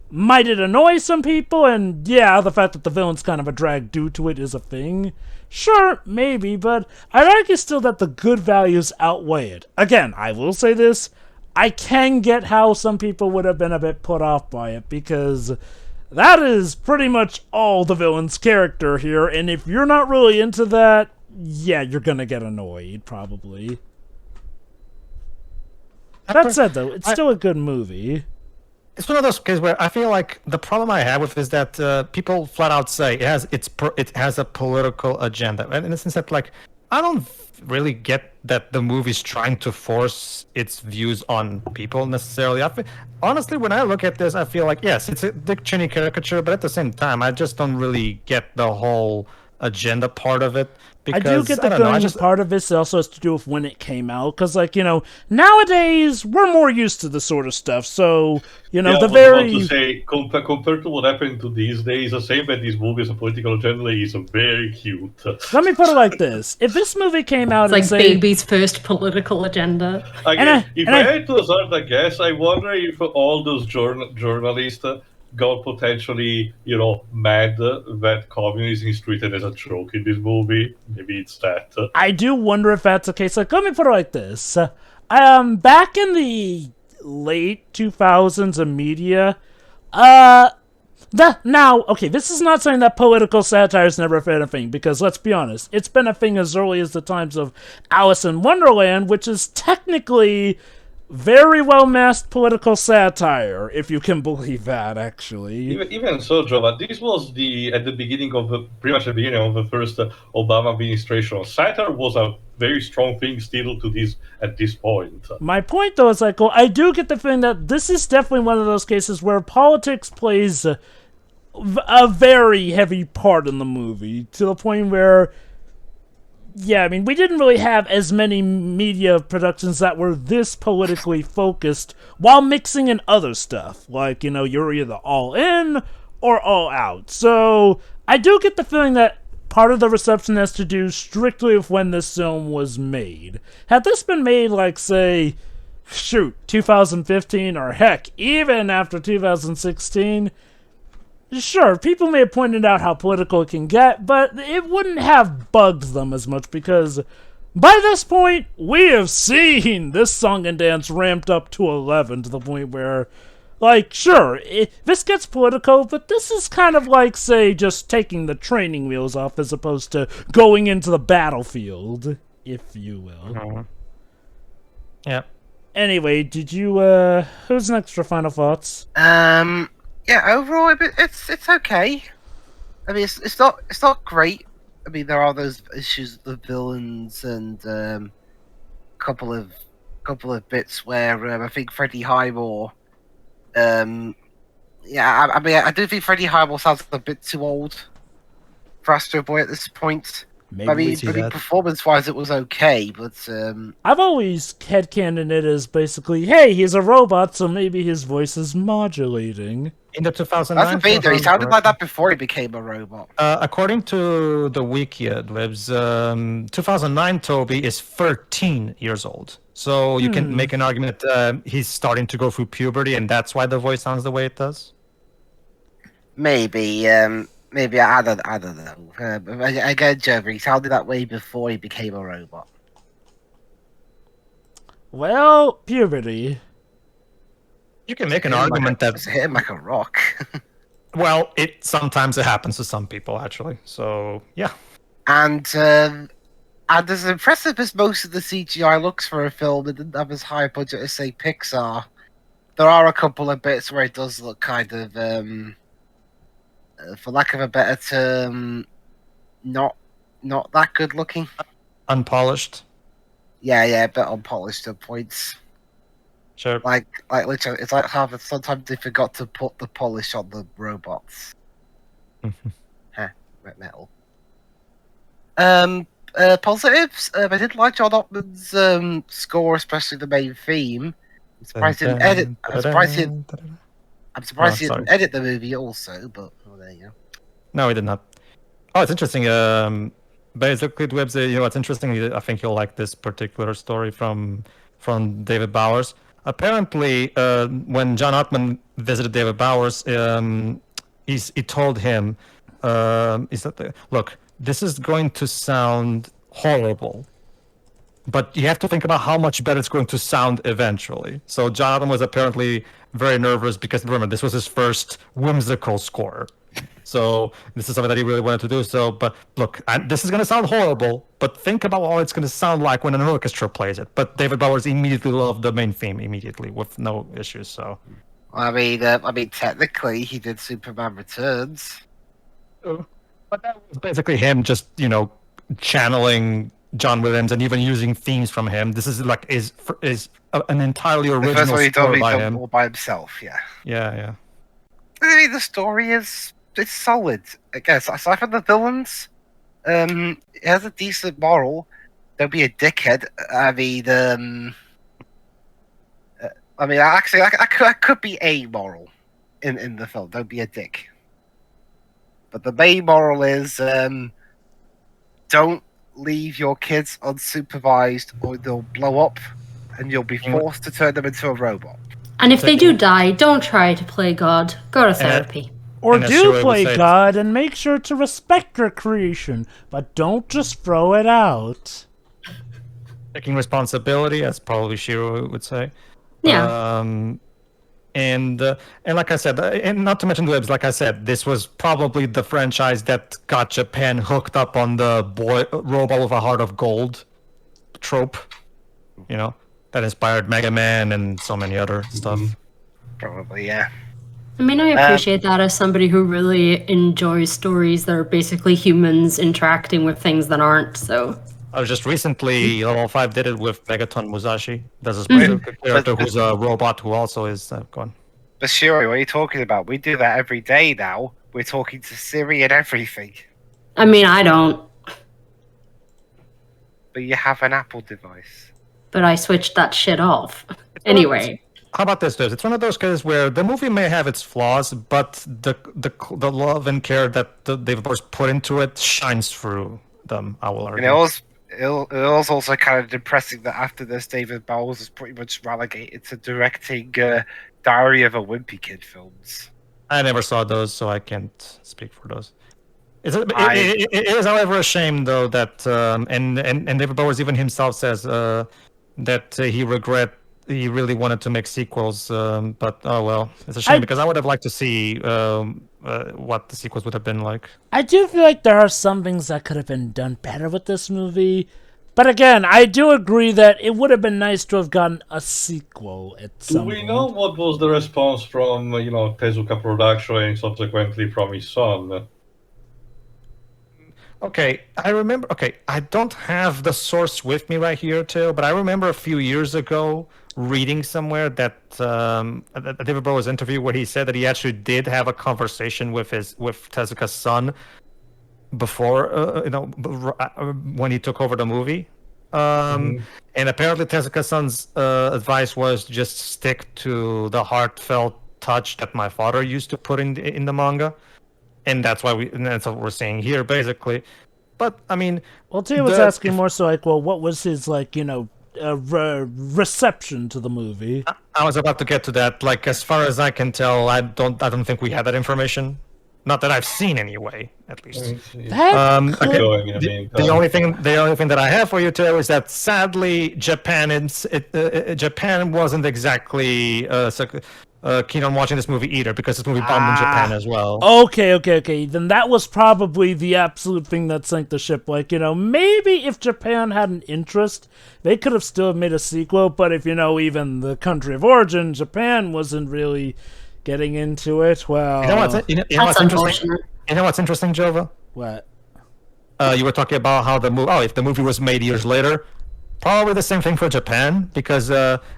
Might it annoy some people? And yeah, the fact that the villain's kind of a drag due to it is a thing. Sure, maybe, but I'd argue still that the good values outweigh it. Again, I will say this, I can get how some people would have been a bit put off by it, because that is pretty much all the villain's character here, and if you're not really into that, yeah, you're gonna get annoyed, probably. That said, though, it's still a good movie. It's one of those cases where I feel like the problem I have with it is that people flat out say it has a political agenda, and in the sense that, like, I don't really get that the movie's trying to force its views on people necessarily. Honestly, when I look at this, I feel like, yes, it's a Dick Cheney caricature, but at the same time, I just don't really get the whole agenda part of it. Because, I do get the feeling part of this also has to do with when it came out, because, like, nowadays, we're more used to this sort of stuff, so, I was about to say, compared to what happened to these days, the same that this movie is a political agenda is very cute. Let me put it like this. If this movie came out it's like baby's first political agenda. If I had to hazard a guess, I wonder if all those journalists got potentially, mad that communism is treated as a joke in this movie. Maybe it's that. I do wonder if that's the case. Like, let me put it like this. Back in the late 2000s in media, this is not saying that political satire has never been a thing, because let's be honest, it's been a thing as early as the times of Alice in Wonderland, which is technically very well masked political satire, if you can believe that, actually. Even so, Joe, but this was at the beginning of pretty much the beginning of the first Obama administration. Satire was a very strong thing still at this point. My point, though, is like, well, I do get the feeling that this is definitely one of those cases where politics plays a very heavy part in the movie, to the point where, yeah, I mean, we didn't really have as many media productions that were this politically focused while mixing in other stuff. Like, you're either all in or all out. So, I do get the feeling that part of the reception has to do strictly with when this film was made. Had this been made, like, say, 2015, or heck, even after 2016... Sure, people may have pointed out how political it can get, but it wouldn't have bugged them as much because by this point, we have seen this song and dance ramped up to 11 to the point where, like, sure, this gets political, but this is kind of like, say, just taking the training wheels off as opposed to going into the battlefield, if you will. Yeah. Anyway, did you, who's next for final thoughts? Yeah, overall, it's okay. I mean, it's not great. I mean, there are those issues with the villains and couple of bits where I think Freddie Highmore. I mean, I do think Freddie Highmore sounds a bit too old for Astroboy at this point. I mean, performance-wise, it was okay, but I've always headcanon it as basically, hey, he's a robot, so maybe his voice is modulating. In the 2009... That's the thing, though. He sounded like that before he became a robot. According to the wiki, Libs, 2009 Toby is 13 years old. So you can make an argument that he's starting to go through puberty, and that's why the voice sounds the way it does? Maybe, I don't know. Again, Joe, he sounded that way before he became a robot. Well, puberty. You can make an argument that it's hit him like a rock. Well, sometimes it happens to some people, actually. So yeah. And as impressive as most of the CGI looks for a film that didn't have as high a budget as, say, Pixar, there are a couple of bits where it does look kind of, for lack of a better term, not that good looking. Unpolished. Yeah, a bit unpolished at points. Sure. Like literally, it's like sometimes they forgot to put the polish on the robots. Metal. Positives. I did like John Ottman's score, especially the main theme. I'm surprised he didn't edit. I'm surprised he didn't edit the movie also. But there you go. No, he did not. Oh, it's interesting. Basically, Dwebs, what's interesting. I think you'll like this particular story from David Bowers. Apparently, when John Ottman visited David Bowers, he told him, look, this is going to sound horrible, but you have to think about how much better it's going to sound eventually. So John Ottman was apparently very nervous because, remember, this was his first whimsical score. So this is something that he really wanted to do. So, but look, this is going to sound horrible, but think about what it's going to sound like when an orchestra plays it. But David Bowers immediately loved the main theme immediately with no issues. So, I mean, technically, he did Superman Returns. But that was basically him just, channeling John Williams and even using themes from him. This is an entirely original score by him. All by himself, yeah. Yeah. I mean, the story it's solid. I guess aside from the villains, it has a decent moral. Don't be a dickhead. Actually, I could be amoral in the film. Don't be a dick. But the main moral is don't leave your kids unsupervised or they'll blow up and you'll be forced to turn them into a robot. And if they do die, don't try to play God. Go to therapy. Or do play God and make sure to respect your creation, but don't just throw it out. Taking responsibility, as probably Shiro would say. Yeah. And like I said, and not to mention the libs, like I said, this was probably the franchise that got Japan hooked up on the robot with a heart of gold trope. that inspired Mega Man and so many other stuff. Probably, yeah. I mean, I appreciate that as somebody who really enjoys stories that are basically humans interacting with things that aren't. So I was just recently, Level 5 did it with Megaton Musashi. There's a specific character who's a robot who also is gone. But Shuri, what are you talking about? We do that every day now. We're talking to Siri and everything. I mean, I don't, But you have an Apple device. but I switched that shit off. Anyway. How about this, dude? It's one of those cases where the movie may have its flaws, but the love and care that they've of course put into it shines through them, I will argue. And it was also kind of depressing that after this, David Bowles was pretty much relegated to directing Diary of a Wimpy Kid films. I never saw those, so I can't speak for those. It is, however, a shame though that and David Bowers even himself says that he really wanted to make sequels, but oh well, it's a shame because I would have liked to see what the sequels would have been like. I do feel like there are some things that could have been done better with this movie. But again, I do agree that it would have been nice to have gotten a sequel at some point. Do we know what was the response from, Tezuka Production and subsequently from his son? Okay, I remember. Okay, I don't have the source with me right here, too, but I remember a few years ago reading somewhere that a David Bowers interview where he said that he actually did have a conversation with Tezuka's son before, when he took over the movie. And apparently Tezuka's son's advice was just stick to the heartfelt touch that my father used to put in the manga. And that's what we're saying here, basically. But, I mean... Well, Tia was asking more so, what was his, reception to the movie? I was about to get to that. Like, as far as I can tell, I don't think we had that information. Not that I've seen anyway, at least. The only thing that I have for you, Teo, is that sadly Japan wasn't exactly keen on watching this movie either, because this movie bombed in Japan as well. Okay. Then that was probably the absolute thing that sank the ship. Maybe if Japan had an interest, they could have still made a sequel, but if even the country of origin, Japan, wasn't really getting into it, well... You know what's interesting? You know what's interesting, Jova? What? You were talking about how if the movie was made years later, probably the same thing for Japan, because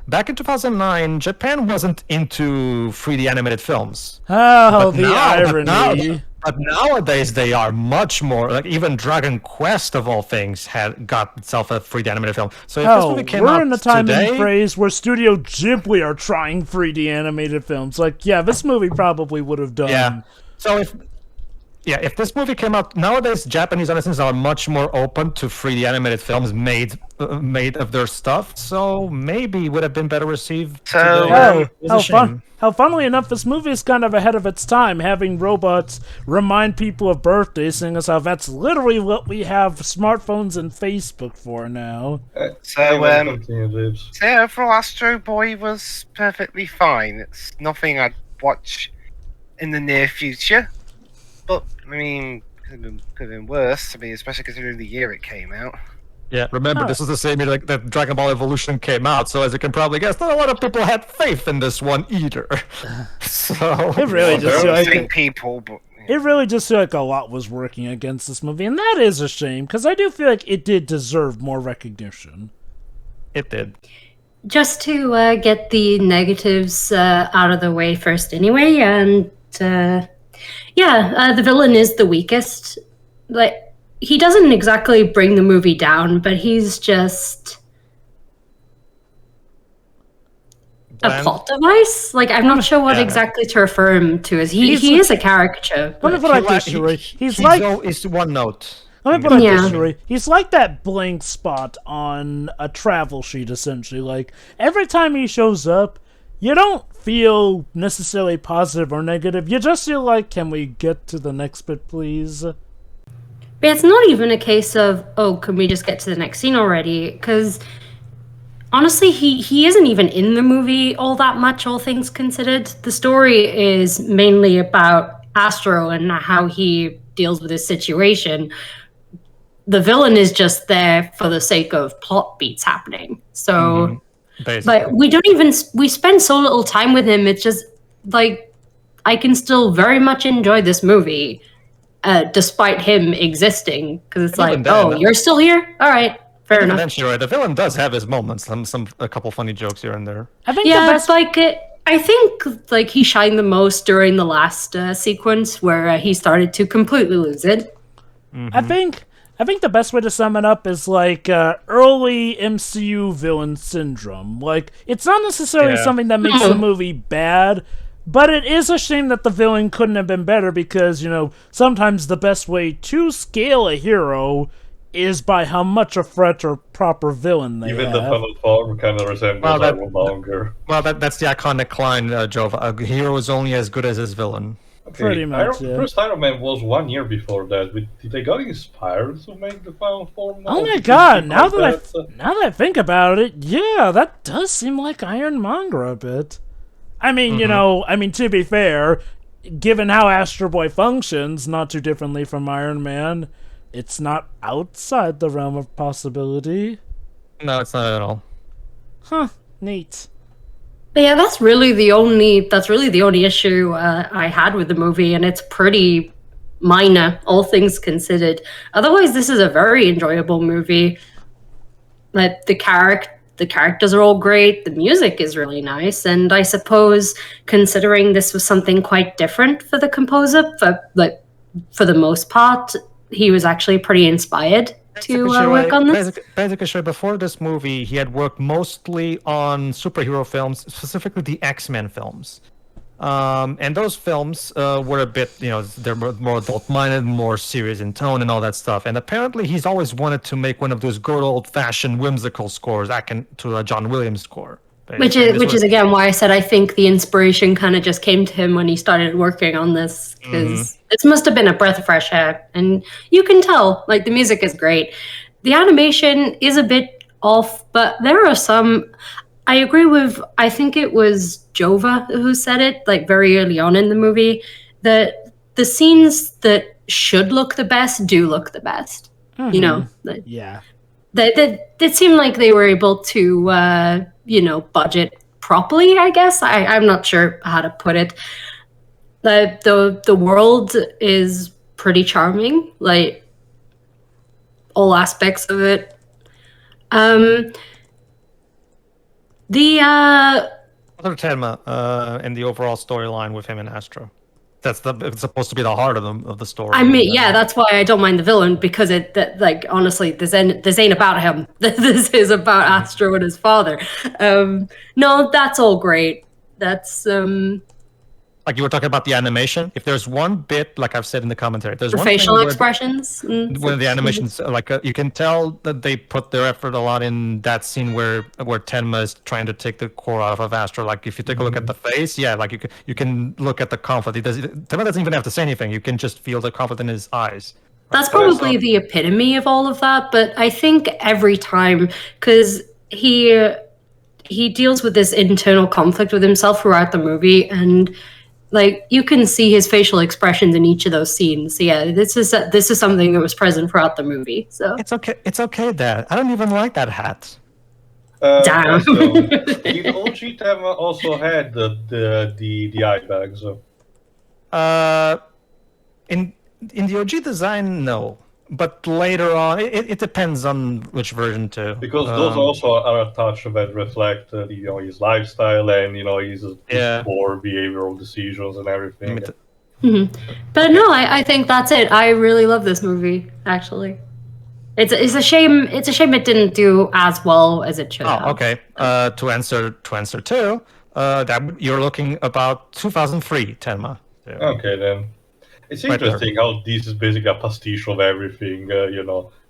back in 2009, Japan wasn't into 3D animated films. Oh, irony. But nowadays they are much more, like even Dragon Quest of all things got itself a 3D animated film. So if this movie came out we're in a time today, and phrase where Studio Ghibli are trying 3D animated films. This movie probably would have done. Yeah. So if this movie came out nowadays, Japanese audiences are much more open to 3D animated films made of their stuff. So maybe it would have been better received. How funnily enough, this movie is kind of ahead of its time, having robots remind people of birthdays, seeing as how that's literally what we have smartphones and Facebook for now. So overall, Astro Boy was perfectly fine. It's nothing I'd watch in the near future. But, I mean, could have been worse. I mean, especially considering the year it came out. Yeah, remember, this is the same year that Dragon Ball Evolution came out, so as you can probably guess, not a lot of people had faith in this one either. So it really just feel like a lot was working against this movie, and that is a shame, because I do feel like it did deserve more recognition. It did. Just to get the negatives out of the way first anyway, and the villain is the weakest. He doesn't exactly bring the movie down, but he's just a plot device. I'm not sure what exactly to refer him to as. He is a caricature. Let me put it this way. He's one note. Let me put it this way. He's like that blank spot on a travel sheet, essentially. Every time he shows up, you don't feel necessarily positive or negative. You just feel can we get to the next bit, please? But it's not even a case of, can we just get to the next scene already? Because honestly, he isn't even in the movie all that much, all things considered. The story is mainly about Astro and how he deals with his situation. The villain is just there for the sake of plot beats happening. So Basically. But we spend so little time with him. It's just like I can still very much enjoy this movie, despite him existing. Because it's Even like, then, oh, you're still here? All right, fair Even enough. then, you're right. The villain does have his moments. A couple funny jokes here and there. I think Yeah, the it's best. like I think like he shined the most during the last sequence where he started to completely lose it. I think the best way to sum it up is like early MCU villain syndrome. Like it's not necessarily Yeah. something that makes the movie bad, but it is a shame that the villain couldn't have been better because, sometimes the best way to scale a hero is by how much a threat or proper villain they Even have. the final form kind of resembles Well, that- Iron Monger. Well, that's the iconic line, Jova. A hero is only as good as his villain. Okay, Pretty much, yeah. First Iron Man was 1 year before that. Did they got inspired to make the final form? Oh of my the god! DC Now like that I think about it, yeah, that does seem like Ironmonger a bit. I mean, to be fair, given how Astro Boy functions, not too differently from Iron Man, it's not outside the realm of possibility. No, it's not at all. Huh? Neat. But yeah, that's really the only issue I had with the movie, and it's pretty minor, all things considered. Otherwise, this is a very enjoyable movie. Like the characters are all great. The music is really nice, and I suppose considering this was something quite different for the composer, for the most part, he was actually pretty inspired to work on this. Basically, before this movie, he had worked mostly on superhero films, specifically the X-Men films. And those films were a bit, they're more adult-minded, more serious in tone and all that stuff. And apparently he's always wanted to make one of those good old-fashioned whimsical scores akin to a John Williams score. Which is again why I said I think the inspiration kind of just came to him when he started working on this, because this must have been a breath of fresh air, and you can tell like the music is great. The animation is a bit off, but there are some. I agree with. I think it was Jova who said it like very early on in the movie that the scenes that should look the best do look the best. Yeah. They seemed like they were able to, budget properly, I guess. I'm not sure how to put it. The world is pretty charming, like all aspects of it. Other Tenma and the overall storyline with him and Astro. It's supposed to be the heart of the story. I mean, yeah, that's why I don't mind the villain, because honestly, this ain't about him. This is about Astro and his father. No, that's all great. That's like you were talking about the animation. If there's one bit, like I've said in the commentary, there's the one facial thing expressions. where the animations, you can tell that they put their effort a lot in that scene where Tenma is trying to take the core off of Astro. Like if you take a look at the face, yeah, like you can look at the conflict. Tenma doesn't even have to say anything. You can just feel the conflict in his eyes. That's probably the epitome of all of that. But I think every time, because he deals with this internal conflict with himself throughout the movie, and like you can see his facial expressions in each of those scenes. So, yeah, this is something that was present throughout the movie. So It's okay, Dad. I don't even like that hat. Damn. Also, the OG Tema also had the eye bags. In the OG design, no. But later on, it depends on which version too. Because those also are a touch that reflect his lifestyle and his poor behavioral decisions and everything. But no, I think that's it. I really love this movie. Actually, it's a shame. It's a shame it didn't do as well as it should have. Oh, okay. To answer too, that you're looking about 2003 Tenma. Yeah. Okay then. It's interesting how this is basically a pastiche of everything, But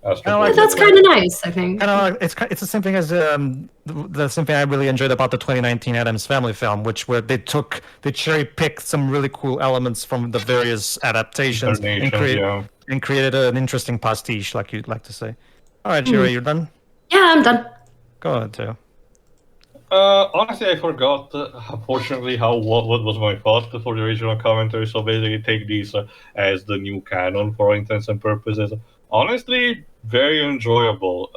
that's kind of nice, I think. It's the same thing as the same thing I really enjoyed about the 2019 Addams Family film, where they cherry picked some really cool elements from the various adaptations and created an interesting pastiche, like you'd like to say. All right, Jira, you're done? Yeah, I'm done. Go ahead, too. Honestly, I forgot, unfortunately, what was my thought for the original commentary. So basically, take these as the new canon for all intents and purposes. Honestly, very enjoyable.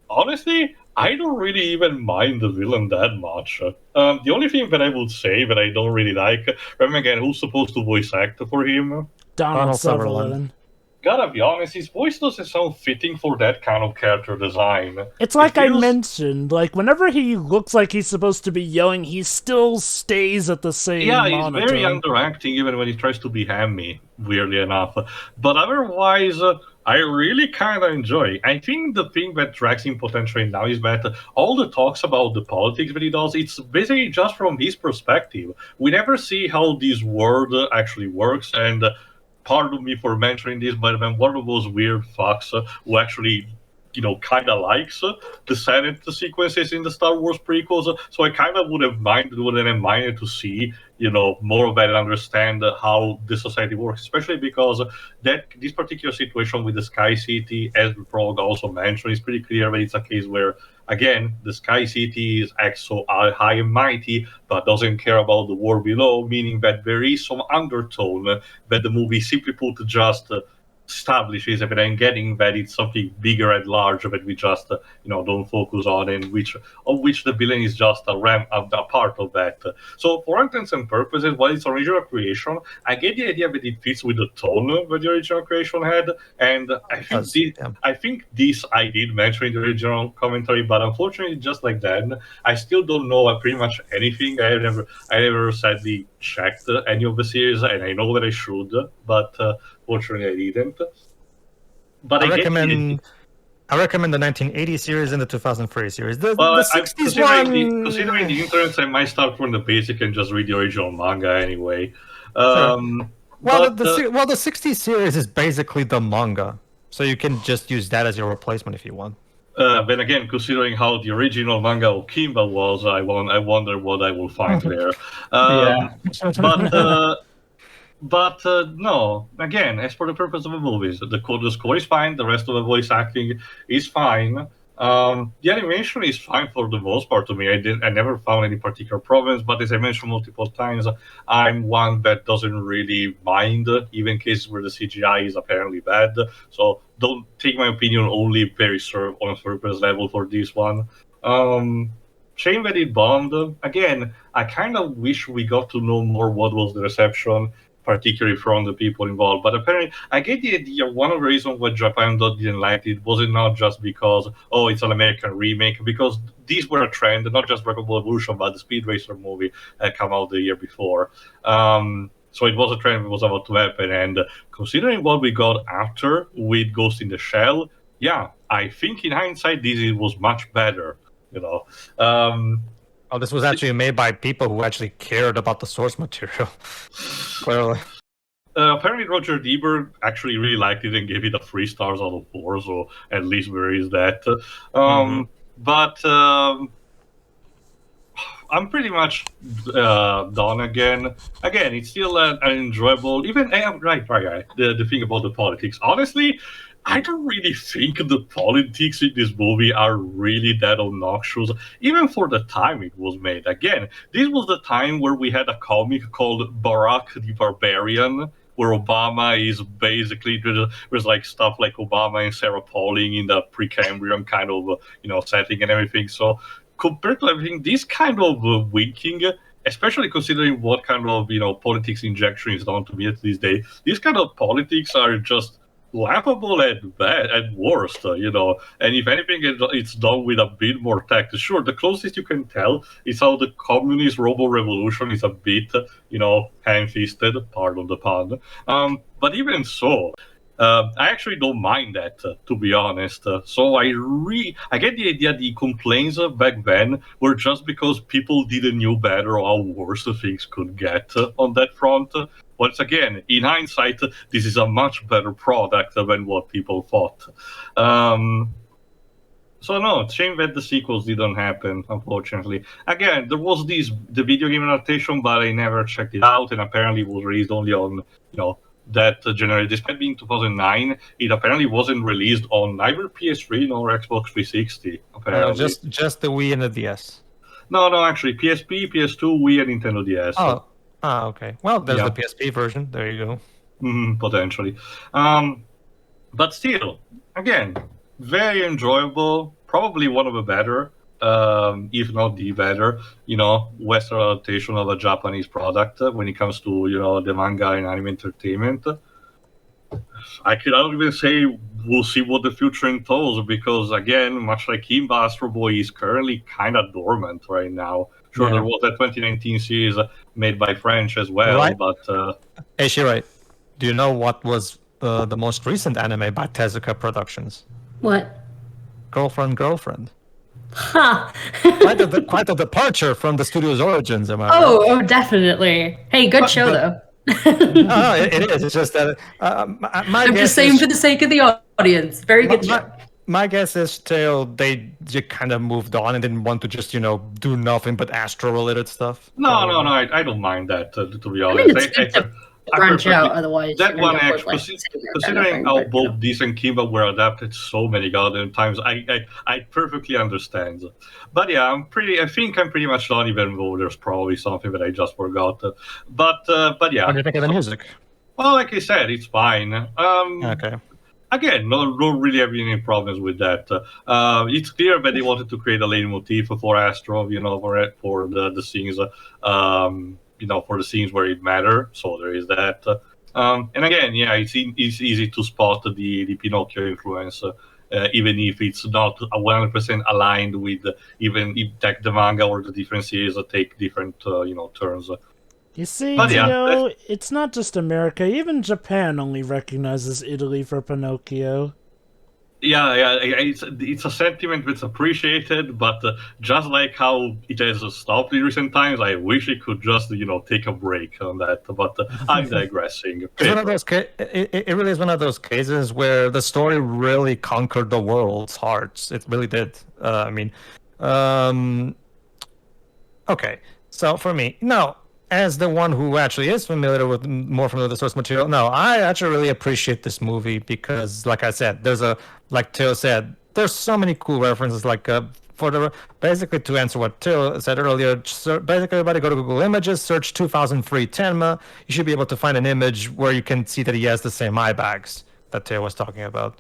Honestly, I don't really even mind the villain that much. The only thing that I would say that I don't really like, remember again, who's supposed to voice act for him? Donald Donald Sutherland. Sutherland. Gotta be honest, his voice doesn't sound fitting for that kind of character design. It's like I feels- mentioned, like whenever he looks like he's supposed to be yelling, he still stays at the same Yeah, he's monotone. very underacting even when he tries to be hammy, weirdly enough. But otherwise, I really kind of enjoy. I think the thing that drags him potentially now is that all the talks about the politics that he does, it's basically just from his perspective. We never see how this world actually works, and pardon me for mentioning this, but I'm one of those weird fucks who actually kind of likes the Senate sequences in the Star Wars prequels. So I kind of wouldn't minded to see, more of that and understand how the society works, especially because this particular situation with the Sky City, as Prog also mentioned, is pretty clear that it's a case where, again, the Sky City is acts so high and mighty, but doesn't care about the world below, meaning that there is some undertone that the movie simply put just establishes and then getting that it's something bigger and larger that we just don't focus on, and of which the villain is just a part of that. So for all intents and purposes, while it's original creation, I get the idea that it fits with the tone that the original creation had, and I think this I did mention in the original commentary, but unfortunately, just like then, I still don't know pretty much anything. I never sadly checked any of the series, and I know that I should, but fortunately I didn't. But I recommend the 1980 series and the 2003 series. The 60s considering the interest, I might start from the basic and just read the original manga anyway. The 60s series is basically the manga, so you can just use that as your replacement if you want. Then again, considering how the original manga of Kimba was, I wonder what I will find there. But no, again, as for the purpose of the movies, the score is fine, the rest of the voice acting is fine. The animation is fine for the most part to me. I never found any particular problems, but as I mentioned multiple times, I'm one that doesn't really mind, even cases where the CGI is apparently bad. So don't take my opinion only very on a surface level for this one. Shame that it bombed. Again, I kind of wish we got to know more what was the reception, particularly from the people involved. But apparently, I get the idea one of the reasons why Japan didn't like it was not just because, it's an American remake, because these were a trend, not just Dragon Ball Evolution, but the Speed Racer movie had come out the year before. So it was a trend that was about to happen. And considering what we got after with Ghost in the Shell, yeah, I think in hindsight, this was much better. This was actually made by people who actually cared about the source material. Clearly. Apparently, Roger Ebert actually really liked it and gave it a 3 stars out of 4. So at least there is that. But I'm pretty much done again. Again, it's still an enjoyable. Even right. The thing about the politics, honestly. I don't really think the politics in this movie are really that obnoxious, even for the time it was made. Again, this was the time where we had a comic called Barack the Barbarian, where Obama is basically, there's like stuff like Obama and Sarah Pauling in the Precambrian kind of, setting and everything. So compared to everything, this kind of winking, especially considering what kind of, politics injection is done to me at this day, these kind of politics are just laughable at worst, and if anything, it's done with a bit more tact. Sure, the closest you can tell is how the communist robo-revolution is a bit, ham-fisted, pardon the pun. But even so, I actually don't mind that, to be honest. So I get the idea the complaints back then were just because people didn't know better how worse things could get on that front. Once again, in hindsight, this is a much better product than what people thought. So no, shame that the sequels didn't happen, unfortunately. Again, there was the video game adaptation, but I never checked it out, and apparently it was released only on, that generation. Despite being 2009, it apparently wasn't released on neither PS3 nor Xbox 360. Apparently, just the Wii and the DS. No, actually, PSP, PS2, Wii, and Nintendo DS. Okay. Well, there's the PSP version. There you go. Potentially. But still, again, very enjoyable. probably one of the better, if not the better, Western adaptation of a Japanese product when it comes to, the manga and anime entertainment. I don't even say we'll see what the future entails because, again, much like Kimba, Astroboy is currently kind of dormant right now. Sure, there was that 2019 series made by French as well, Right. but... Hey, Shirai, do you know what was the most recent anime by Tezuka Productions? What? Girlfriend. Ha! Quite a departure from the studio's origins, am I right? Oh, definitely. Hey, good show though. No, it is. It's just that my I'm guess just saying is, for the sake of the audience. Very good show. My guess is still they just kind of moved on and didn't want to just do nothing but Astro-related stuff. No, I don't mind that, to be I honest. mean, it's good to branch out, otherwise that you're one gonna end up actually, with, like, considering how but, both this and Kimba were adapted so many goddamn times, I perfectly understand. But yeah, I think I'm pretty much done, even though there's probably something that I just forgot. But yeah. What do you think of the music? Well, like I said, it's fine. Okay. Again, don't really have any problems with that. It's clear that they wanted to create a leitmotif for Astro, for the scenes, for the scenes where it matters. So there is that. And again, yeah, it's easy to spot the Pinocchio influence, even if it's not 100% aligned with even if the manga or the different series take different turns. You see, But yeah, Dio, it's not just America. Even Japan only recognizes Italy for Pinocchio. Yeah, it's a sentiment that's appreciated, but just like how it has stopped in recent times, I wish it could just, take a break on that. But I'm digressing. It's one of those. It really is one of those cases where the story really conquered the world's hearts. It really did. Okay. So for me, no. As the one who actually is more familiar with the source material, no, I actually really appreciate this movie because, like I said, like Theo said, there's so many cool references. Basically to answer what Theo said earlier, basically everybody go to Google Images, search 2003 Tenma. You should be able to find an image where you can see that he has the same eye bags that Theo was talking about.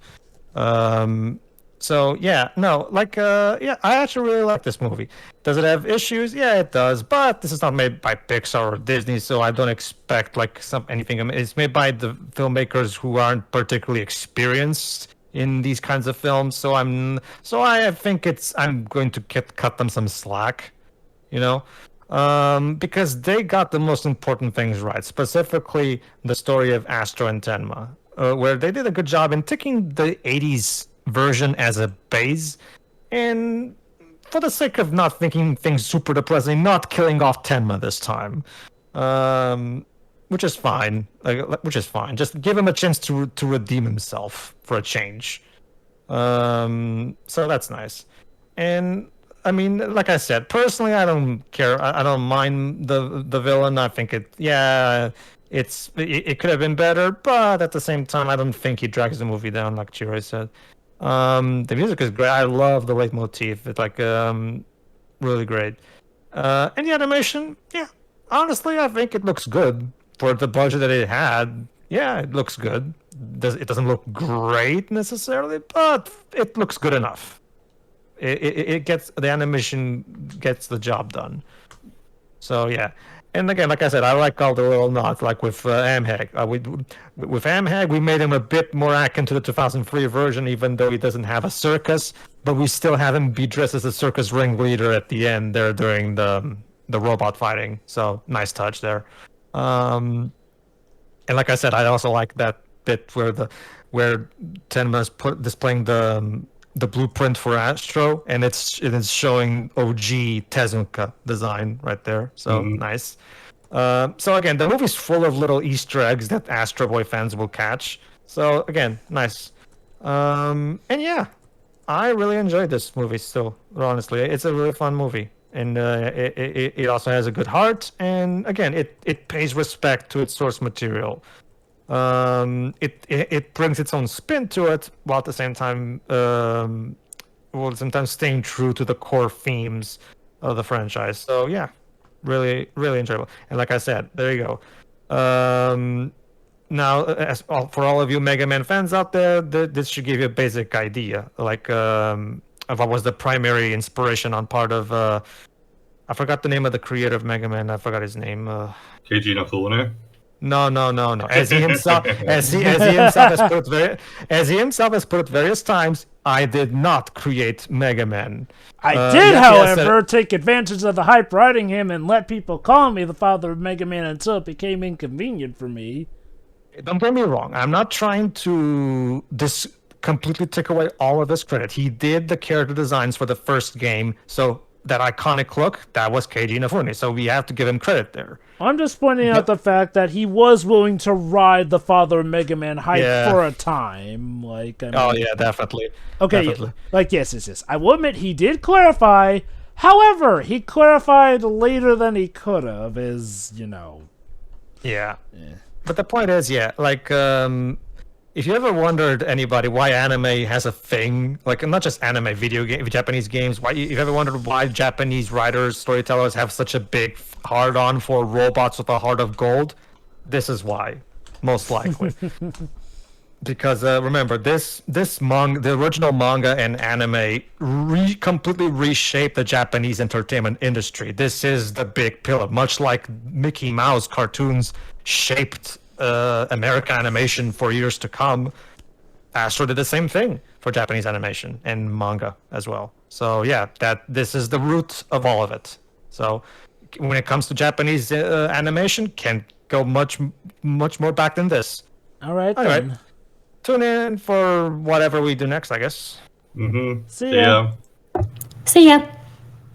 So yeah, no, I actually really like this movie. Does it have issues? Yeah, it does. But this is not made by Pixar or Disney, so I don't expect anything. It's made by the filmmakers who aren't particularly experienced in these kinds of films. So I think I'm going to cut them some slack, because they got the most important things right, specifically the story of Astro and Tenma, where they did a good job in taking the 80s version as a base, and for the sake of not thinking things super depressing, not killing off Tenma this time, which is fine. Just give him a chance to redeem himself for a change. So that's nice. And I mean, like I said, personally, I don't care. I don't mind the villain. I think it could have been better, but at the same time, I don't think he drags the movie down, like Chiro said. The music is great. I love the leitmotif. It's really great. And the animation, yeah, honestly, I think it looks good for the budget that it had. Yeah, it looks good. It doesn't look great necessarily, but it looks good enough. The animation gets the job done. So yeah. And again, like I said, I like all the little nods, like with Amhag. With Amhag, we made him a bit more akin to the 2003 version, even though he doesn't have a circus. But we still have him be dressed as a circus ringleader at the end there during the robot fighting. So nice touch there. And like I said, I also like that bit where Tenma is displaying the blueprint for Astro, and it's showing OG Tezuka design right there. So nice. So again, the movie's full of little Easter eggs that Astro Boy fans will catch. So again, nice. And yeah, I really enjoyed this movie. Still, honestly, it's a really fun movie, and it also has a good heart. And again, it pays respect to its source material. It brings its own spin to it, while at the same time, sometimes staying true to the core themes of the franchise. So yeah, really, really enjoyable. And like I said, there you go. Now, for all of you Mega Man fans out there, this should give you a basic idea. what was the primary inspiration on part of I forgot the name of the creator of Mega Man. I forgot his name. Keiji Inafune. No. As he himself has put it various times, I did not create Mega Man. I did, yes, however, take advantage of the hype riding him and let people call me the father of Mega Man until it became inconvenient for me. Don't get me wrong. I'm not trying to completely take away all of his credit. He did the character designs for the first game, so that iconic look, that was Keiji Inafune, so we have to give him credit there. I'm just pointing out the fact that he was willing to ride the father of Mega Man hype for a time. Like, I mean, definitely. Okay, definitely. Yes. I will admit he did clarify. However, he clarified later than he could have, Yeah. But the point is, if you ever wondered, anybody, why anime has a thing, like not just anime, video game, Japanese games, why you've ever wondered why Japanese writers, storytellers have such a big hard-on for robots with a heart of gold, this is why, most likely. Because remember, the original manga and anime completely reshaped the Japanese entertainment industry. This is the big pillar, much like Mickey Mouse cartoons shaped American animation for years to come. Astro did the same thing for Japanese animation and manga as well. So this is the root of all of it. So when it comes to Japanese animation, can't go much more back than this. All right. Tune in for whatever we do next, I guess. Mm-hmm. See ya. See ya.